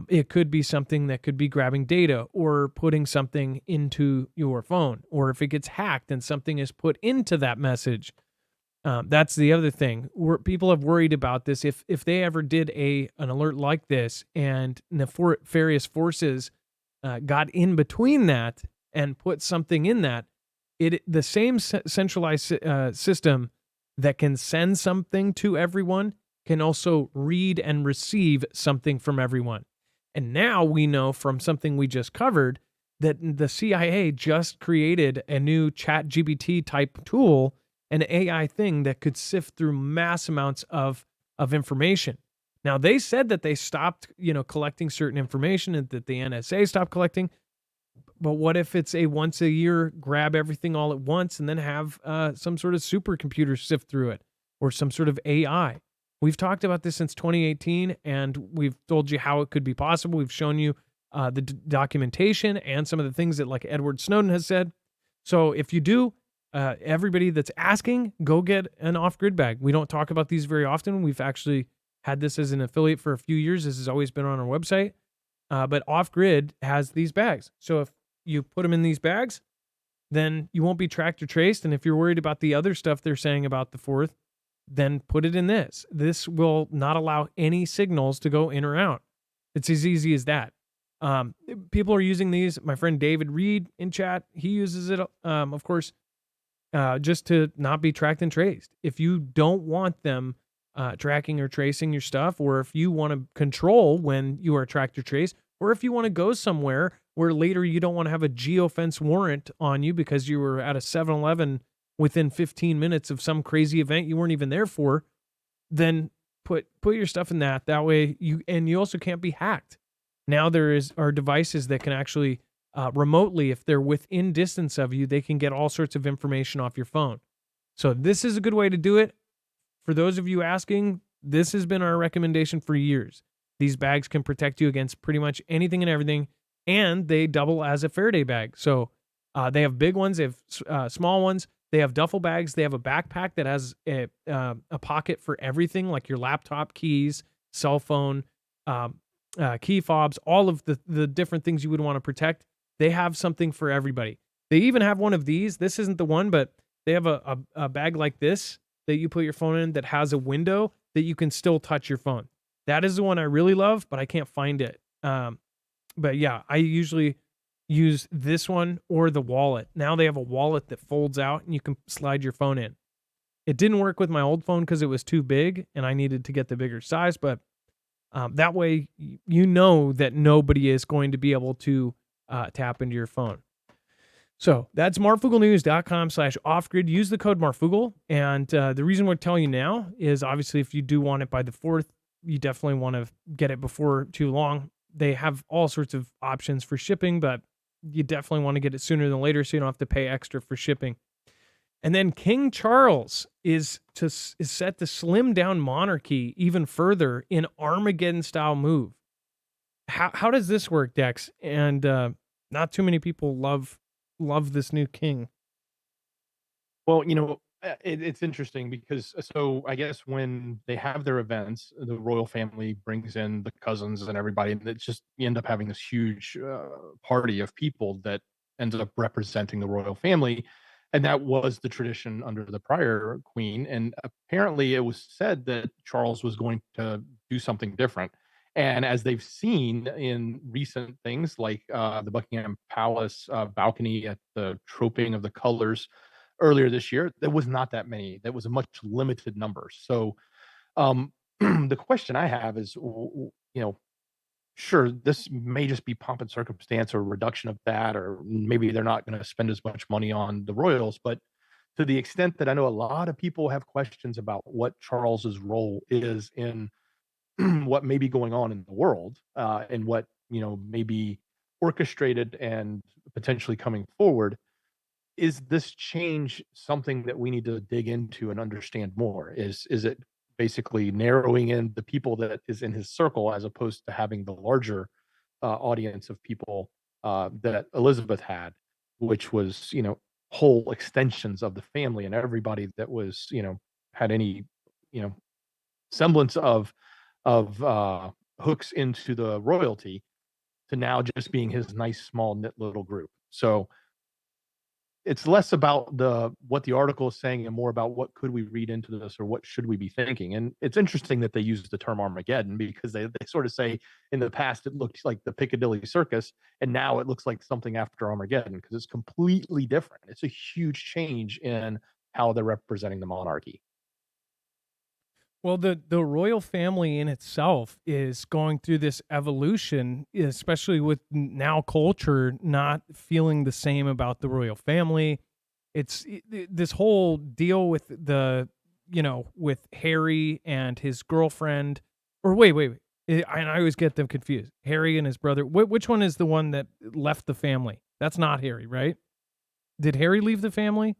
S1: It could be something that could be grabbing data or putting something into your phone, or if it gets hacked and something is put into that message. That's the other thing. People have worried about this. If they ever did an alert like this and nefarious forces got in between that and put something in that, the same centralized system that can send something to everyone can also read and receive something from everyone. And now we know from something we just covered that the CIA just created a new ChatGPT type tool, an AI thing that could sift through mass amounts of information. Now, they said that they stopped, collecting certain information and that the NSA stopped collecting. But what if it's a once a year grab everything all at once and then have some sort of supercomputer sift through it, or some sort of AI? We've talked about this since 2018, and we've told you how it could be possible. We've shown you the documentation and some of the things that, like, Edward Snowden has said. So if you do, everybody that's asking, go get an off-grid bag. We don't talk about these very often. We've actually had this as an affiliate for a few years. This has always been on our website. But off-grid has these bags. So if you put them in these bags, then you won't be tracked or traced. And if you're worried about the other stuff they're saying about the 4th, then put it in this. This will not allow any signals to go in or out. It's as easy as that. People are using these. My friend David Reed in chat, he uses it, of course, just to not be tracked and traced. If you don't want them tracking or tracing your stuff, or if you want to control when you are tracked or traced, or if you want to go somewhere where later you don't want to have a geofence warrant on you because you were at a 7-Eleven within 15 minutes of some crazy event you weren't even there for, then put your stuff in that. That way you also can't be hacked. Now are devices that can actually remotely, if they're within distance of you, they can get all sorts of information off your phone. So this is a good way to do it. For those of you asking, this has been our recommendation for years. These bags can protect you against pretty much anything and everything, and they double as a Faraday bag. So they have big ones, they have small ones, they have duffel bags, they have a backpack that has a pocket for everything, like your laptop, keys, cell phone, key fobs, all of the different things you would want to protect. They have something for everybody. They even have one of these. This isn't the one, but they have a bag like this that you put your phone in that has a window that you can still touch your phone. That is the one I really love, but I can't find it. But yeah, I usually use this one or the wallet. Now they have a wallet that folds out and you can slide your phone in. It didn't work with my old phone because it was too big and I needed to get the bigger size, but that way you know that nobody is going to be able to tap into your phone. So that's marfooglenews.com/offgrid. Use the code Marfoogle. And the reason we're telling you now is obviously if you do want it by the 4th, you definitely want to get it before too long. They have all sorts of options for shipping, but you definitely want to get it sooner than later so you don't have to pay extra for shipping. And then King Charles is set to slim down monarchy even further in Armageddon-style move. How does this work, Dex? And not too many people love this new king.
S2: Well, it's interesting because so I guess when they have their events, the royal family brings in the cousins and everybody, and it's just you end up having this huge party of people that ends up representing the royal family, and that was the tradition under the prior queen. And apparently, it was said that Charles was going to do something different. And as they've seen in recent things like the Buckingham Palace balcony at the troping of the colors earlier this year, there was not that many. That was a much limited number. So the question I have is, sure, this may just be pomp and circumstance or reduction of that, or maybe they're not going to spend as much money on the royals. But to the extent that I know a lot of people have questions about what Charles's role is in what may be going on in the world, and what may be orchestrated and potentially coming forward, is this change something that we need to dig into and understand more? Is it basically narrowing in the people that is in his circle as opposed to having the larger audience of people that Elizabeth had, which was whole extensions of the family and everybody that was had any semblance of hooks into the royalty, to now just being his nice small knit little group. So it's less about what the article is saying and more about what could we read into this or what should we be thinking. And it's interesting that they use the term Armageddon, because they sort of say in the past it looked like the Piccadilly Circus, and now it looks like something after Armageddon, because it's completely different. It's a huge change in how they're representing the monarchy.
S1: Well, the royal family in itself is going through this evolution, especially with now culture not feeling the same about the royal family. This whole deal with with Harry and his girlfriend, or wait. I always get them confused. Harry and his brother. Which one is the one that left the family? That's not Harry, right? Did Harry leave the family,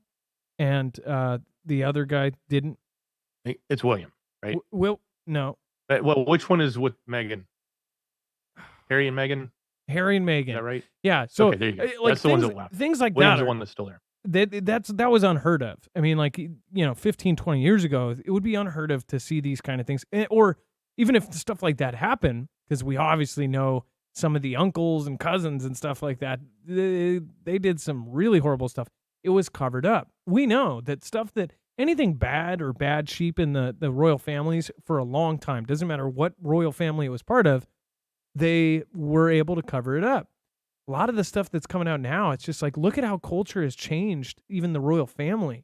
S1: and the other guy didn't?
S2: It's William, right?
S1: No.
S2: Well, which one is with Meghan? Harry and Meghan?
S1: Harry and
S2: Is
S1: Meghan.
S2: that right?
S1: Yeah. So
S2: Okay, there you go.
S1: like
S2: That's the ones that left.
S1: things like
S2: William's
S1: that
S2: the one that's still there.
S1: that was unheard of. I mean, 15, 20 years ago, it would be unheard of to see these kind of things. Or even if stuff like that happened, because we obviously know some of the uncles and cousins and stuff like that, they did some really horrible stuff. It was covered up. We know that anything bad or bad sheep in the royal families for a long time, doesn't matter what royal family it was part of, they were able to cover it up. A lot of the stuff that's coming out now, it's just like, look at how culture has changed, even the royal family.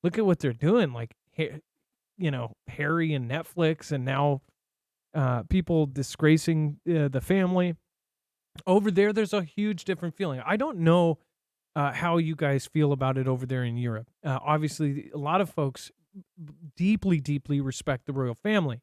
S1: Look at what they're doing. Like, Harry and Netflix, and now people disgracing the family. Over there's a huge different feeling. I don't know how you guys feel about it over there in Europe. Obviously, a lot of folks deeply, deeply respect the royal family.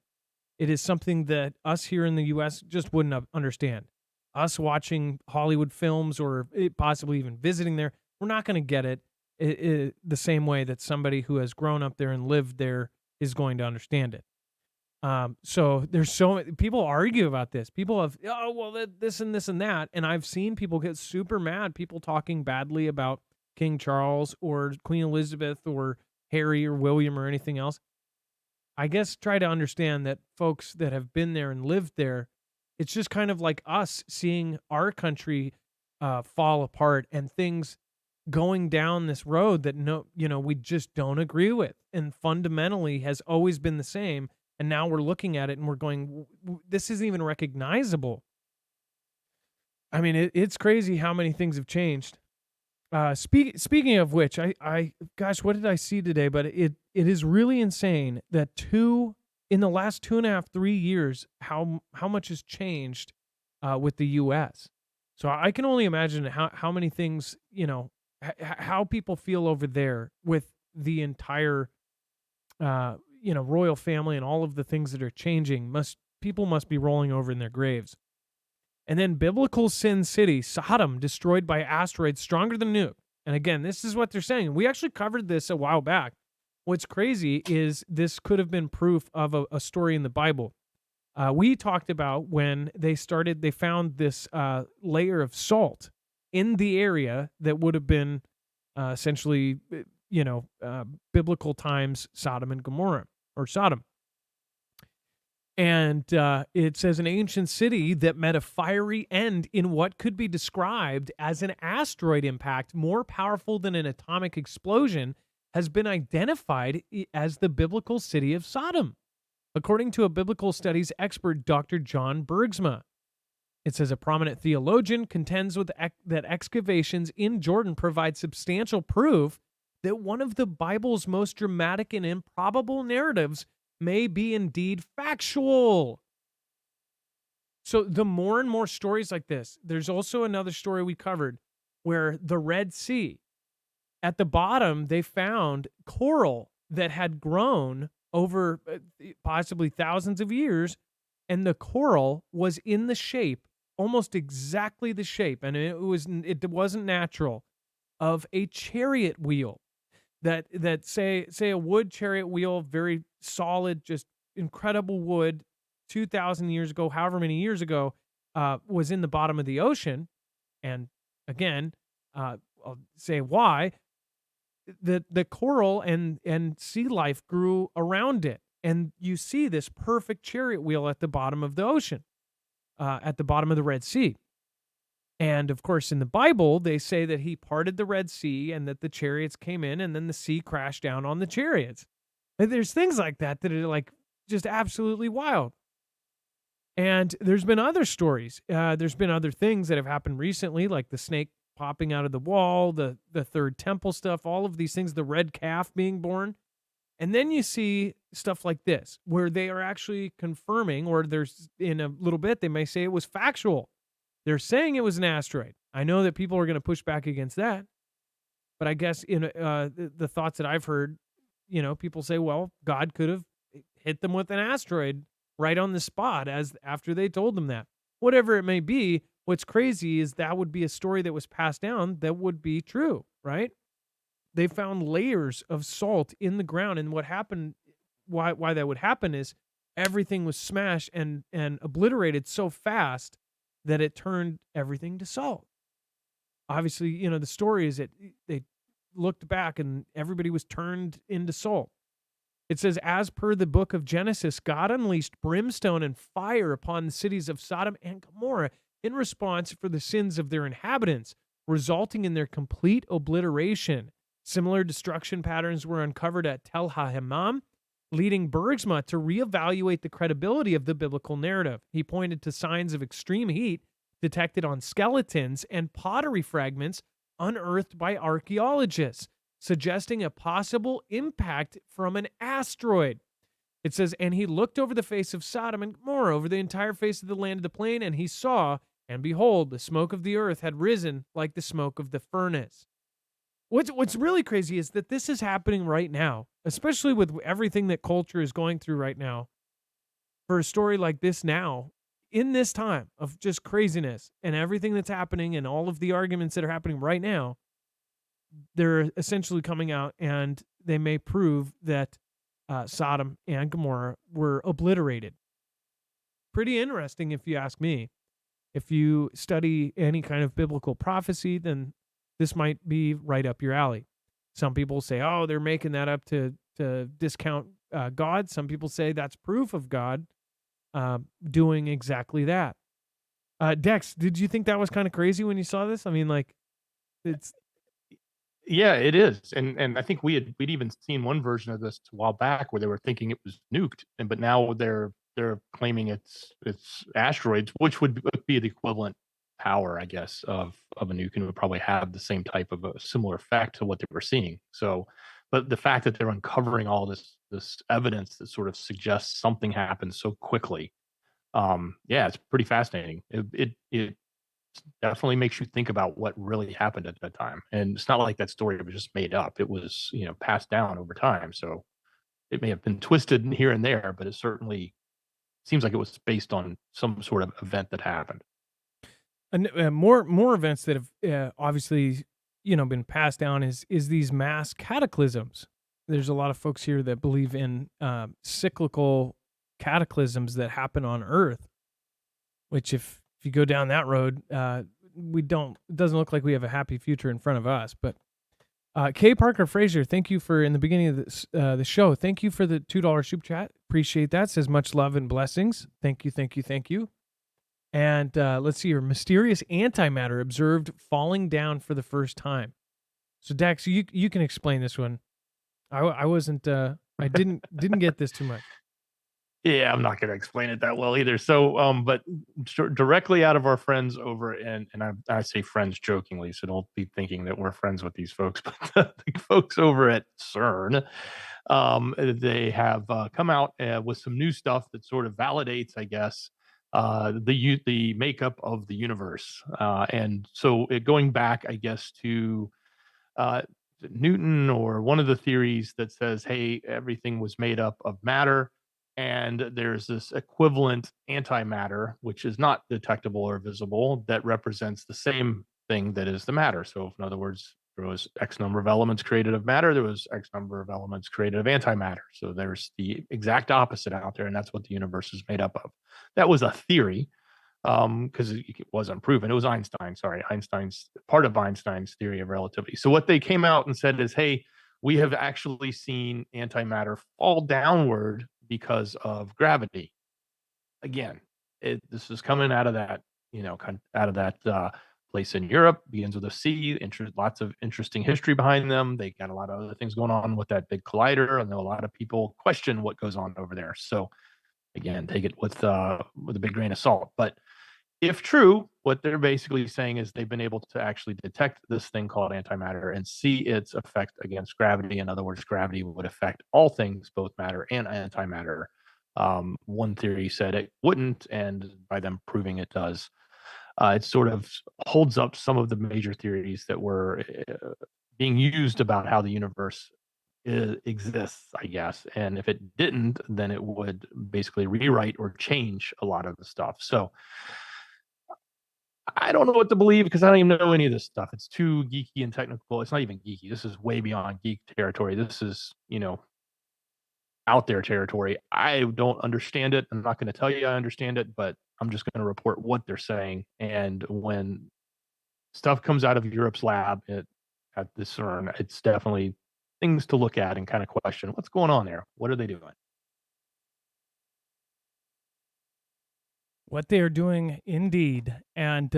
S1: It is something that us here in the U.S. just wouldn't understand. Us watching Hollywood films or possibly even visiting there, we're not going to get it the same way that somebody who has grown up there and lived there is going to understand it. So there's so many people argue about this. People have, this and this and that. And I've seen people get super mad, people talking badly about King Charles or Queen Elizabeth or Harry or William or anything else. I guess try to understand that folks that have been there and lived there, it's just kind of like us seeing our country fall apart and things going down this road that we just don't agree with, and fundamentally has always been the same. And now we're looking at it and we're going, this isn't even recognizable. I mean, it's crazy how many things have changed. Speaking of which, gosh, what did I see today? But it is really insane that in the last 2.5, 3 years, how much has changed with the U.S. So I can only imagine how many things, how people feel over there with the entire, royal family and all of the things that are changing. People must be rolling over in their graves. And then biblical Sin City, Sodom, destroyed by asteroids stronger than nuke. And again, this is what they're saying. We actually covered this a while back. What's crazy is this could have been proof of a story in the Bible. We talked about when they found this layer of salt in the area that would have been essentially, biblical times Sodom and Gomorrah, or Sodom. And it says an ancient city that met a fiery end in what could be described as an asteroid impact more powerful than an atomic explosion has been identified as the biblical city of Sodom, according to a biblical studies expert, Dr. John Bergsma. It says a prominent theologian contends with that excavations in Jordan provide substantial proof that one of the Bible's most dramatic and improbable narratives may be indeed factual. So the more and more stories like this, there's also another story we covered where the Red Sea, at the bottom, they found coral that had grown over possibly thousands of years, and the coral was in the shape, almost exactly the shape, and it wasn't natural, of a chariot wheel. That say a wood chariot wheel, very solid, just incredible wood, 2,000 years ago, however many years ago, was in the bottom of the ocean. And again, I'll say why. The coral and sea life grew around it. And you see this perfect chariot wheel at the bottom of the ocean, at the bottom of the Red Sea. And of course, in the Bible, they say that he parted the Red Sea and that the chariots came in and then the sea crashed down on the chariots. And there's things like that are like just absolutely wild. And there's been other stories. There's been other things that have happened recently, like the snake popping out of the wall, the third temple stuff, all of these things, the red calf being born. And then you see stuff like this, where they are actually confirming, or there's in a little bit, they may say it was factual. They're saying it was an asteroid. I know that people are going to push back against that. But I guess in the thoughts that I've heard, people say, well, God could have hit them with an asteroid right on the spot after they told them that. Whatever it may be, what's crazy is that would be a story that was passed down that would be true, right? They found layers of salt in the ground, and what happened, why that would happen is everything was smashed and obliterated so fast that it turned everything to salt. Obviously, the story is that they looked back and everybody was turned into salt. It says, as per the book of Genesis, God unleashed brimstone and fire upon the cities of Sodom and Gomorrah in response for the sins of their inhabitants, resulting in their complete obliteration. Similar destruction patterns were uncovered at Tel HaHamam, leading Bergsma to reevaluate the credibility of the biblical narrative. He pointed to signs of extreme heat detected on skeletons and pottery fragments unearthed by archaeologists, suggesting a possible impact from an asteroid. It says, and he looked over the face of Sodom and Gomorrah, over the entire face of the land of the plain, and he saw, and behold, the smoke of the earth had risen like the smoke of the furnace. What's really crazy is that this is happening right now, especially with everything that culture is going through right now. For a story like this now, in this time of just craziness and everything that's happening and all of the arguments that are happening right now, they're essentially coming out and they may prove that Sodom and Gomorrah were obliterated. Pretty interesting if you ask me. If you study any kind of biblical prophecy, then this might be right up your alley. Some people say, oh, they're making that up to discount God. Some people say that's proof of God doing exactly that. Dex, did you think that was kind of crazy when you saw this? I mean, like, it's...
S2: Yeah, it is, and I think we'd even seen one version of this a while back where they were thinking it was nuked, and but now they're claiming it's asteroids, which would be the equivalent power, I guess, of a nuke, and it would probably have the same type of a similar effect to what they were seeing. So, but the fact that they're uncovering all this evidence that sort of suggests something happened so quickly, yeah, it's pretty fascinating. It definitely makes you think about what really happened at that time. And it's not like that story was just made up. It was, passed down over time. So it may have been twisted here and there, but it certainly seems like it was based on some sort of event that happened.
S1: And more events that have obviously been passed down is these mass cataclysms. There's a lot of folks here that believe in cyclical cataclysms that happen on Earth. Which, if you go down that road, we don't. It doesn't look like we have a happy future in front of us. But K. Parker Fraser, thank you for in the beginning of this the show. Thank you for the $2 super chat. Appreciate that. Says much love and blessings. Thank you, thank you, thank you. And let's see here. Mysterious antimatter observed falling down for the first time. So Dax, you can explain this one. I wasn't. I didn't get this too much.
S2: Yeah, I'm not going to explain it that well either. So, but directly out of our friends over, and I say friends jokingly, so don't be thinking that we're friends with these folks, but the folks over at CERN, they have come out with some new stuff that sort of validates, I guess, the makeup of the universe. And so, going back, I guess, to uh, Newton, or one of the theories that says, hey, everything was made up of matter. And there's this equivalent antimatter, which is not detectable or visible, that represents the same thing that is the matter. So, in other words, there was X number of elements created of matter, there was X number of elements created of antimatter. So, there's the exact opposite out there, and that's what the universe is made up of. That was a theory, because it wasn't proven. It was Einstein, sorry, Einstein's part of Einstein's theory of relativity. So what they came out and said is, hey, we have actually seen antimatter fall downward because of gravity. Again, this is coming out of that, out of that place in Europe, begins with a C. Lots of interesting history behind them. They got a lot of other things going on with that big collider. I know a lot of people question what goes on over there. So again, take it with a big grain of salt. But if true, what they're basically saying is they've been able to actually detect this thing called antimatter and see its effect against gravity. In other words, gravity would affect all things, both matter and antimatter. One theory said it wouldn't, and by them proving it does, it sort of holds up some of the major theories that were being used about how the universe exists, I guess. And if it didn't, then it would basically rewrite or change a lot of the stuff. So I don't know what to believe because I don't even know any of this stuff. It's too geeky and technical. It's not even geeky. This is way beyond geek territory. This is, out there territory. I don't understand it. I'm not going to tell you I understand it, but I'm just going to report what they're saying. And when stuff comes out of Europe's lab at the CERN, it's definitely things to look at and kind of question what's going on there. What are they doing?
S1: What they are doing, indeed. And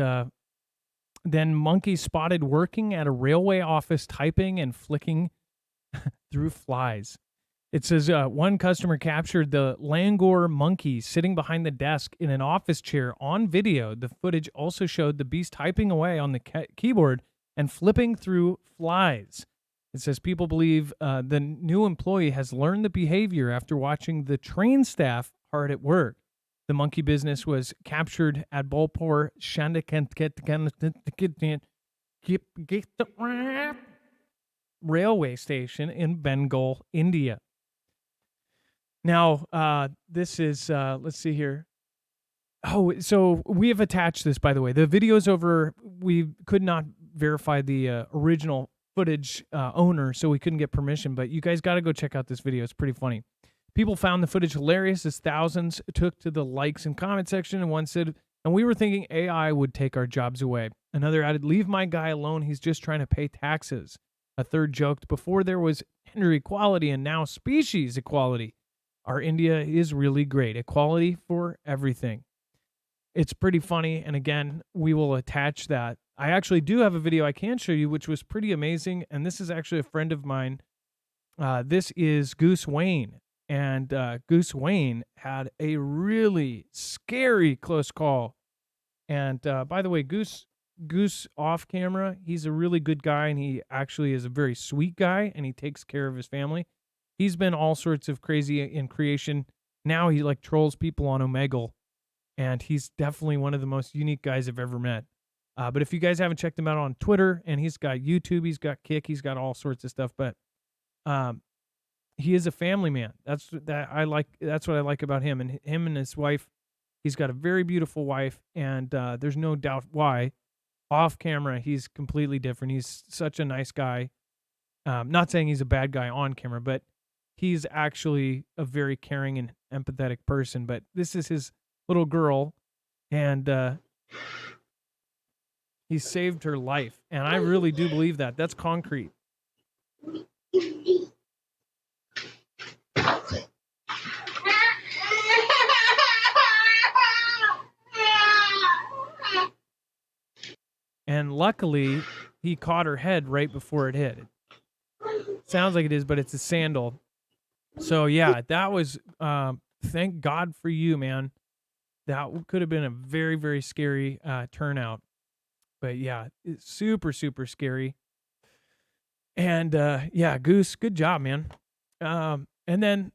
S1: then monkeys spotted working at a railway office typing and flicking through flies. It says one customer captured the Langor monkey sitting behind the desk in an office chair on video. The footage also showed the beast typing away on the keyboard and flipping through flies. It says people believe the new employee has learned the behavior after watching the train staff hard at work. The monkey business was captured at Bolpur railway station in Bengal, India. Now, this is, let's see here. Oh, so we have attached this, by the way. The video's over. We could not verify the original footage owner, so we couldn't get permission, but you guys got to go check out this video. It's pretty funny. People found the footage hilarious as thousands took to the likes and comment section, and one said, and we were thinking AI would take our jobs away. Another added, leave my guy alone. He's just trying to pay taxes. A third joked, before there was gender equality and now species equality. Our India is really great. Equality for everything. It's pretty funny. And again, we will attach that I actually do have a video I can show you, which was pretty amazing. And this is actually a friend of mine. This is Goose Wayne. And Goose Wayne had a really scary close call. And by the way, Goose off camera, he's a really good guy, and he actually is a very sweet guy, and he takes care of his family. He's been all sorts of crazy in creation. Now he like trolls people on Omegle, and he's definitely one of the most unique guys I've ever met. But if you guys haven't checked him out on Twitter, and he's got YouTube, he's got Kick, he's got all sorts of stuff. But he is a family man. That's what I like about him, and him and his wife. He's got a very beautiful wife, and there's no doubt why. Off camera, he's completely different. He's such a nice guy. Not saying he's a bad guy on camera, but he's actually a very caring and empathetic person. But this is his little girl, and he saved her life. And I really do believe that. That's concrete. And luckily, he caught her head right before it hit. Sounds like it is, but it's a sandal. So, yeah, that was, thank God for you, man. That could have been a very, very scary turnout. But, yeah, it's super, super scary. And, yeah, Goose, good job, man. And then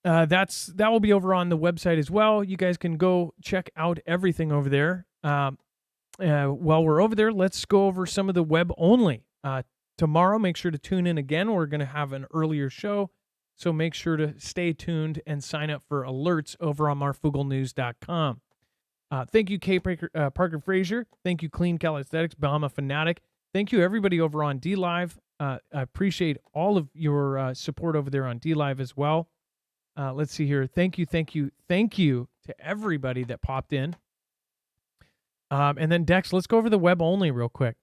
S1: that will be over on the website as well. You guys can go check out everything over there. While we're over there, let's go over some of the web only. Tomorrow, make sure to tune in again. We're going to have an earlier show, so make sure to stay tuned and sign up for alerts over on marfooglenews.com. Thank you, Parker Frazier. Thank you, Clean Calisthenics, Bahama Fanatic. Thank you, everybody over on DLive. I appreciate all of your support over there on DLive as well. Let's see here. Thank you to everybody that popped in. And then, Dex, let's go over the web only real quick.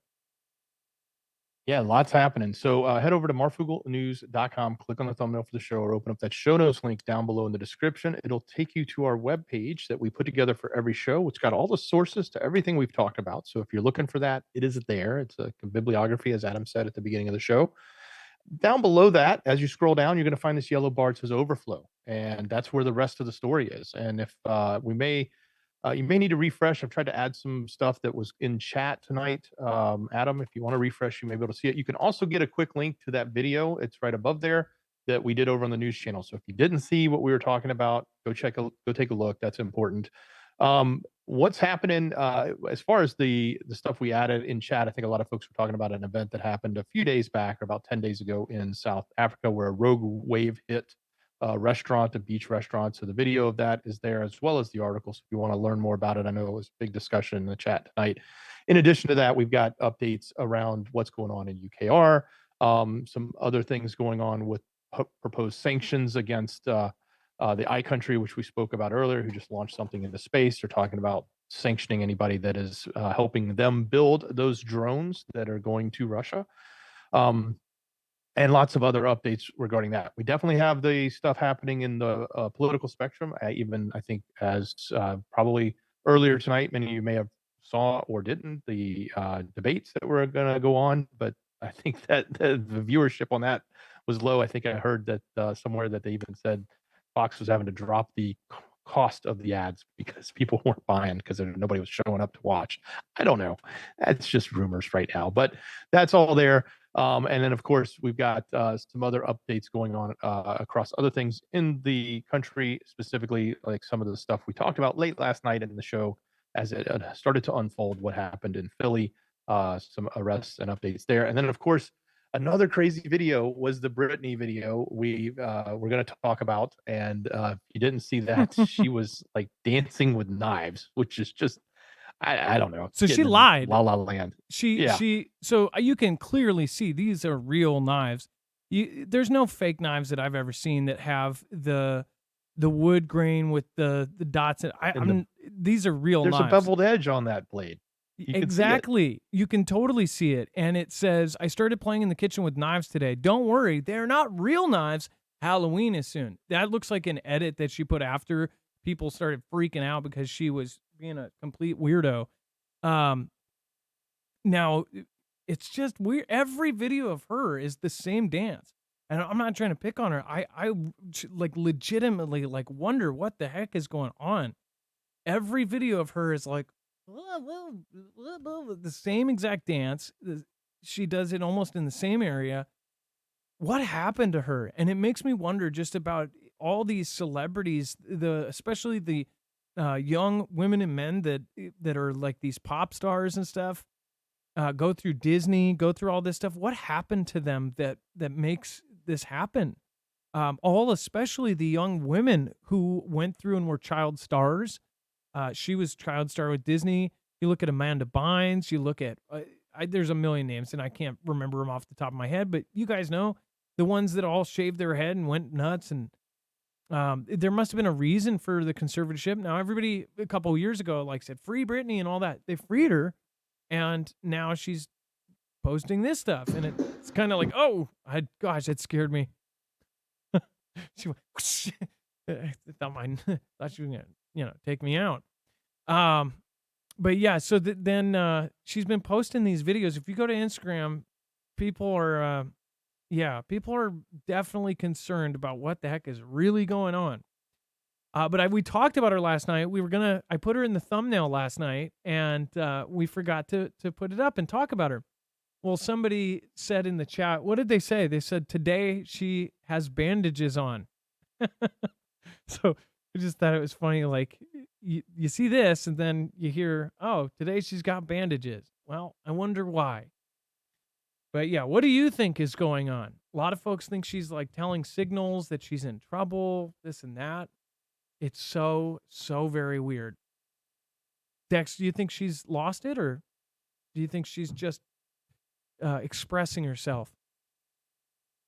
S2: Yeah, lots happening. So head over to marfooglenews.com, click on the thumbnail for the show, or open up that show notes link down below in the description. It'll take you to our web page that we put together for every show. It's got all the sources to everything we've talked about. So if you're looking for that, it is there. It's a bibliography, as Adam said at the beginning of the show. Down below that, as you scroll down, you're going to find this yellow bar that says overflow, and that's where the rest of the story is. And if you may need to refresh. I've tried to add some stuff that was in chat tonight. Adam, if you want to refresh, you may be able to see it. You can also get a quick link to that video. It's right above there that we did over on the news channel. So if you didn't see what we were talking about, go take a look. That's important. What's happening as far as the stuff we added in chat? I think a lot of folks were talking about an event that happened a few days back, or about 10 days ago in South Africa, where a rogue wave hit a beach restaurant. So the video of that is there, as well as the article. So if you want to learn more about it, I know it was a big discussion in the chat tonight. In addition to that, we've got updates around what's going on in UKR, some other things going on with proposed sanctions against the iCountry, which we spoke about earlier, who just launched something into space. They're talking about sanctioning anybody that is helping them build those drones that are going to Russia. And lots of other updates regarding that. We definitely have the stuff happening in the political spectrum. I think as probably earlier tonight, many of you may have saw or didn't, the debates that were going to go on. But I think that the viewership on that was low. I think I heard that somewhere that they even said Fox was having to drop the cost of the ads because people weren't buying, because nobody was showing up to watch. I don't know. That's just rumors right now, but that's all there. And then, of course, we've got some other updates going on across other things in the country, specifically like some of the stuff we talked about late last night in the show as it started to unfold, what happened in Philly, some arrests and updates there. And then, of course, another crazy video was the Britney video we're going to talk about. And if you didn't see that, she was like dancing with knives, which is just, I don't know.
S1: So she lied.
S2: La La Land.
S1: So you can clearly see these are real knives. There's no fake knives that I've ever seen that have the wood grain with the dots. These are real knives.
S2: There's a beveled edge on that blade.
S1: Exactly. You can totally see it. And it says, I started playing in the kitchen with knives today. Don't worry, they're not real knives. Halloween is soon. That looks like an edit that she put after people started freaking out because she was being a complete weirdo. Now, it's just weird. Every video of her is the same dance. And I'm not trying to pick on her. Like legitimately like wonder what the heck is going on. Every video of her is like the same exact dance. She does it almost in the same area. What happened to her? And it makes me wonder just about all these celebrities, especially the young women and men that are like these pop stars and stuff, go through Disney, go through all this stuff. What happened to them that makes this happen? Especially the young women who went through and were child stars. She was child star with Disney. You look at Amanda Bynes. You look at there's a million names and I can't remember them off the top of my head, but you guys know the ones that all shaved their head and went nuts. And there must have been a reason for the conservatorship. Now everybody a couple of years ago like said free Britney and all that. They freed her, and now she's posting this stuff, and it's kind of like, oh, gosh, it scared me. She went, whoosh. I thought she was gonna, take me out. But yeah, so then she's been posting these videos. If you go to Instagram, people are definitely concerned about what the heck is really going on. But we talked about her last night. I put her in the thumbnail last night, and we forgot to put it up and talk about her. Well, somebody said in the chat, what did they say? They said today she has bandages on. So I just thought it was funny. Like you see this, and then you hear, oh, today she's got bandages. Well, I wonder why. But yeah, what do you think is going on? A lot of folks think she's like telling signals that she's in trouble, this and that. It's so very weird. Dex, do you think she's lost it, or do you think she's just expressing herself?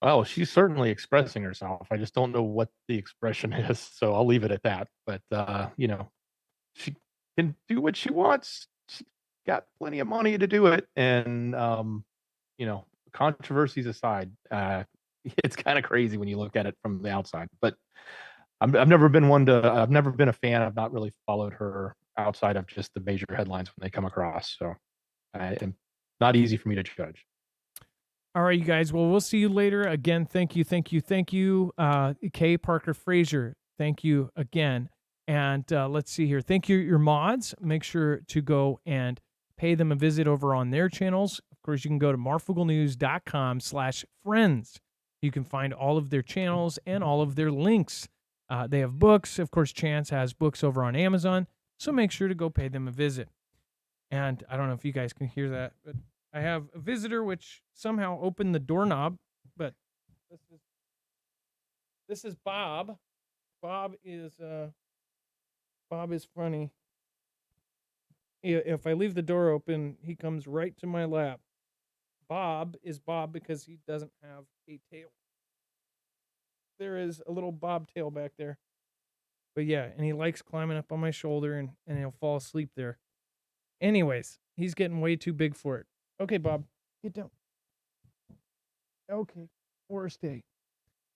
S2: Well, she's certainly expressing herself. I just don't know what the expression is, so I'll leave it at that. But she can do what she wants. She's got plenty of money to do it, and controversies aside, it's kind of crazy when you look at it from the outside. But I've never been a fan. I've not really followed her outside of just the major headlines when they come across. So it's not easy for me to judge.
S1: All right, you guys. Well, we'll see you later. Again, thank you. K. Parker Frazier, thank you again. And let's see here. Thank you, your mods. Make sure to go and pay them a visit over on their channels. Of course, you can go to marfooglenews.com/friends. You can find all of their channels and all of their links. They have books. Of course, Chance has books over on Amazon. So make sure to go pay them a visit. And I don't know if you guys can hear that, but I have a visitor which somehow opened the doorknob. But this is Bob. Bob is funny. If I leave the door open, he comes right to my lap. Bob is Bob because he doesn't have a tail. There is a little bobtail back there. But yeah, and he likes climbing up on my shoulder, and he'll fall asleep there. Anyways, he's getting way too big for it. Okay, Bob, get down. Okay, worst day.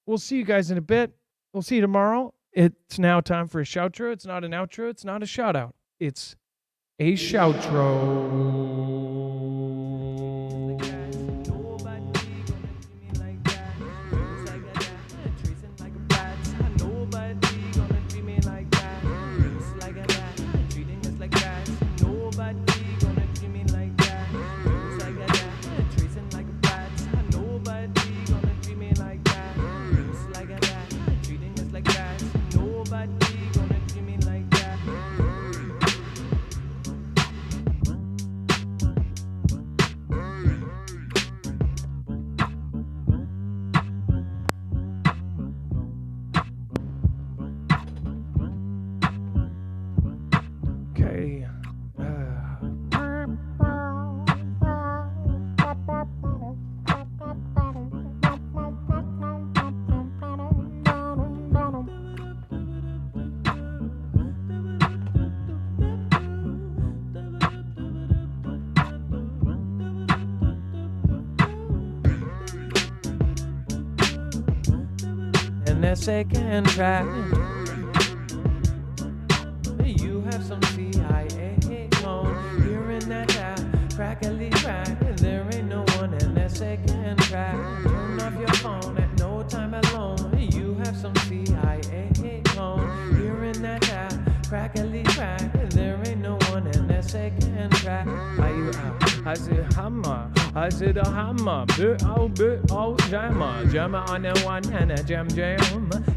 S1: We'll see you guys in a bit. We'll see you tomorrow. It's now time for a shoutro. It's not an outro. It's not a shout out. It's a shoutro. Second track. You have some CIA clone. You're in that crackly crack. crackly crack. There ain't no one in that second track. Are you out? I said hammer. I said a hammer. Bit jammer. Jammer on the one and a jam.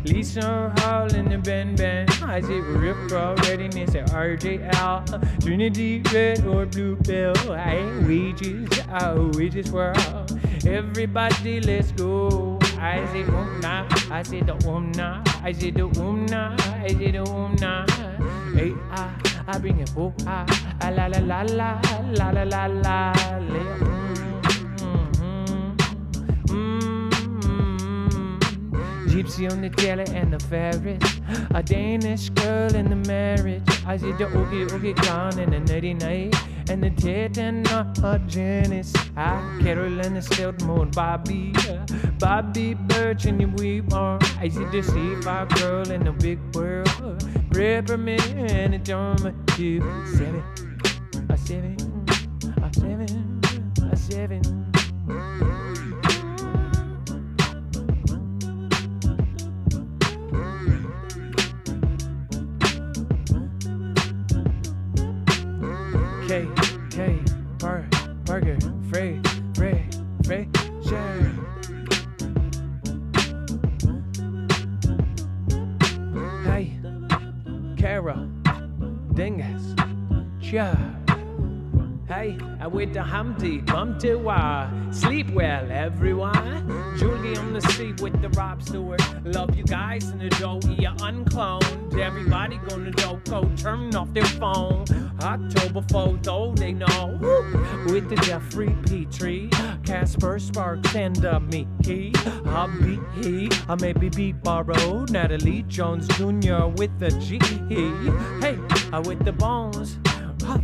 S1: Lisa Hall in the bend. I said rip raw readiness at RJL. Trinity red or blue bell. I ain't wages world. Everybody let's go. I said nah. I said the nah. I said the nah. I said the nah. Hey, I bring it oh, la la la la la la la la la. Gypsy on the jelly and the Ferris, a Danish girl in the marriage. I see the oogie clown and the nutty night, and the tit and the Janice. Carol and the stilt mode, Bobby Birch and the Weaver. I see the sea-fire girl in the big world, Peppermint and the German. 7, a 7, a 7, a 7. K, Parker, Frey, share. Hey, Kara, Dingus, Cha. Hey, I with the Humpty, Bumpty Wah. Sleep well, everyone. Julie on the seat with the Rob Stewart. Love you guys in the dough, you're uncloned. Everybody gonna go turn off their phone. October photo, they know. With the Jeffrey Petrie, Casper Sparks and Mickey. I'll be I maybe be borrowed. Natalie Jones Jr. with the G. Hey, with the bones.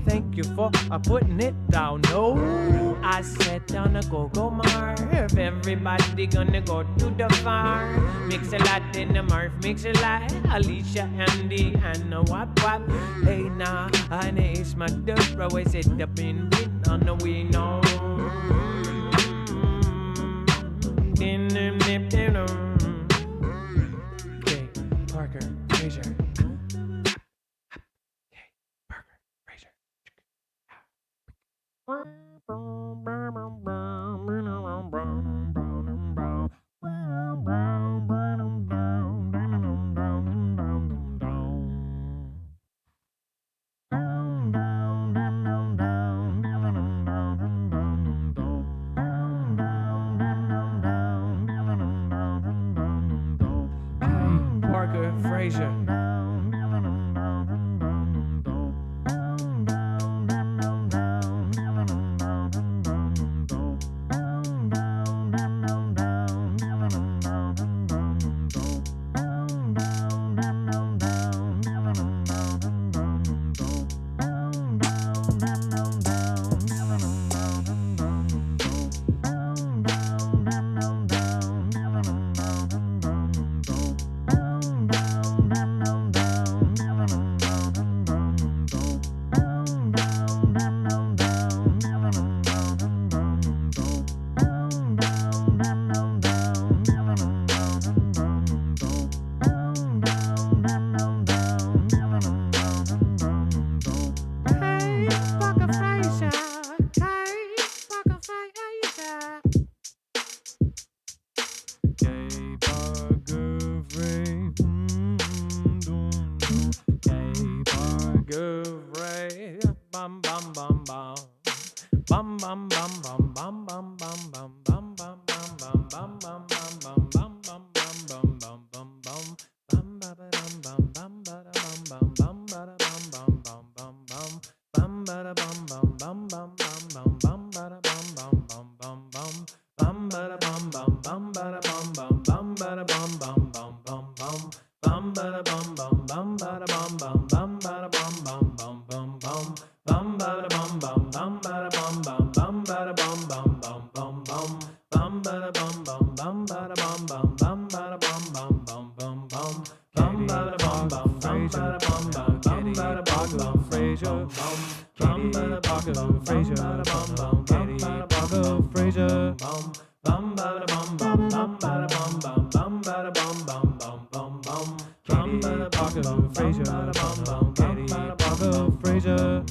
S1: Thank you for putting it down. No, I said down a go-go Marv. Everybody gonna go to the farm. Mix a lot in the Marv, mix a lot. Alicia, Andy, and the wap. Hey, nah, I know it's my dirt, bro. I said the bin on the way now. Okay, Parker, Fraser. Parker Fraser. Eddie Paco Frazier, Eddie Paco Frazier.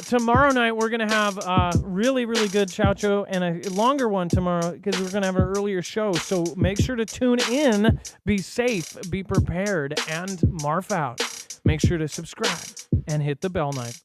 S1: Tomorrow night, we're going to have a really, really good Chow and a longer one tomorrow because we're going to have an earlier show. So make sure to tune in, be safe, be prepared, and Marf out. Make sure to subscribe and hit the bell knife.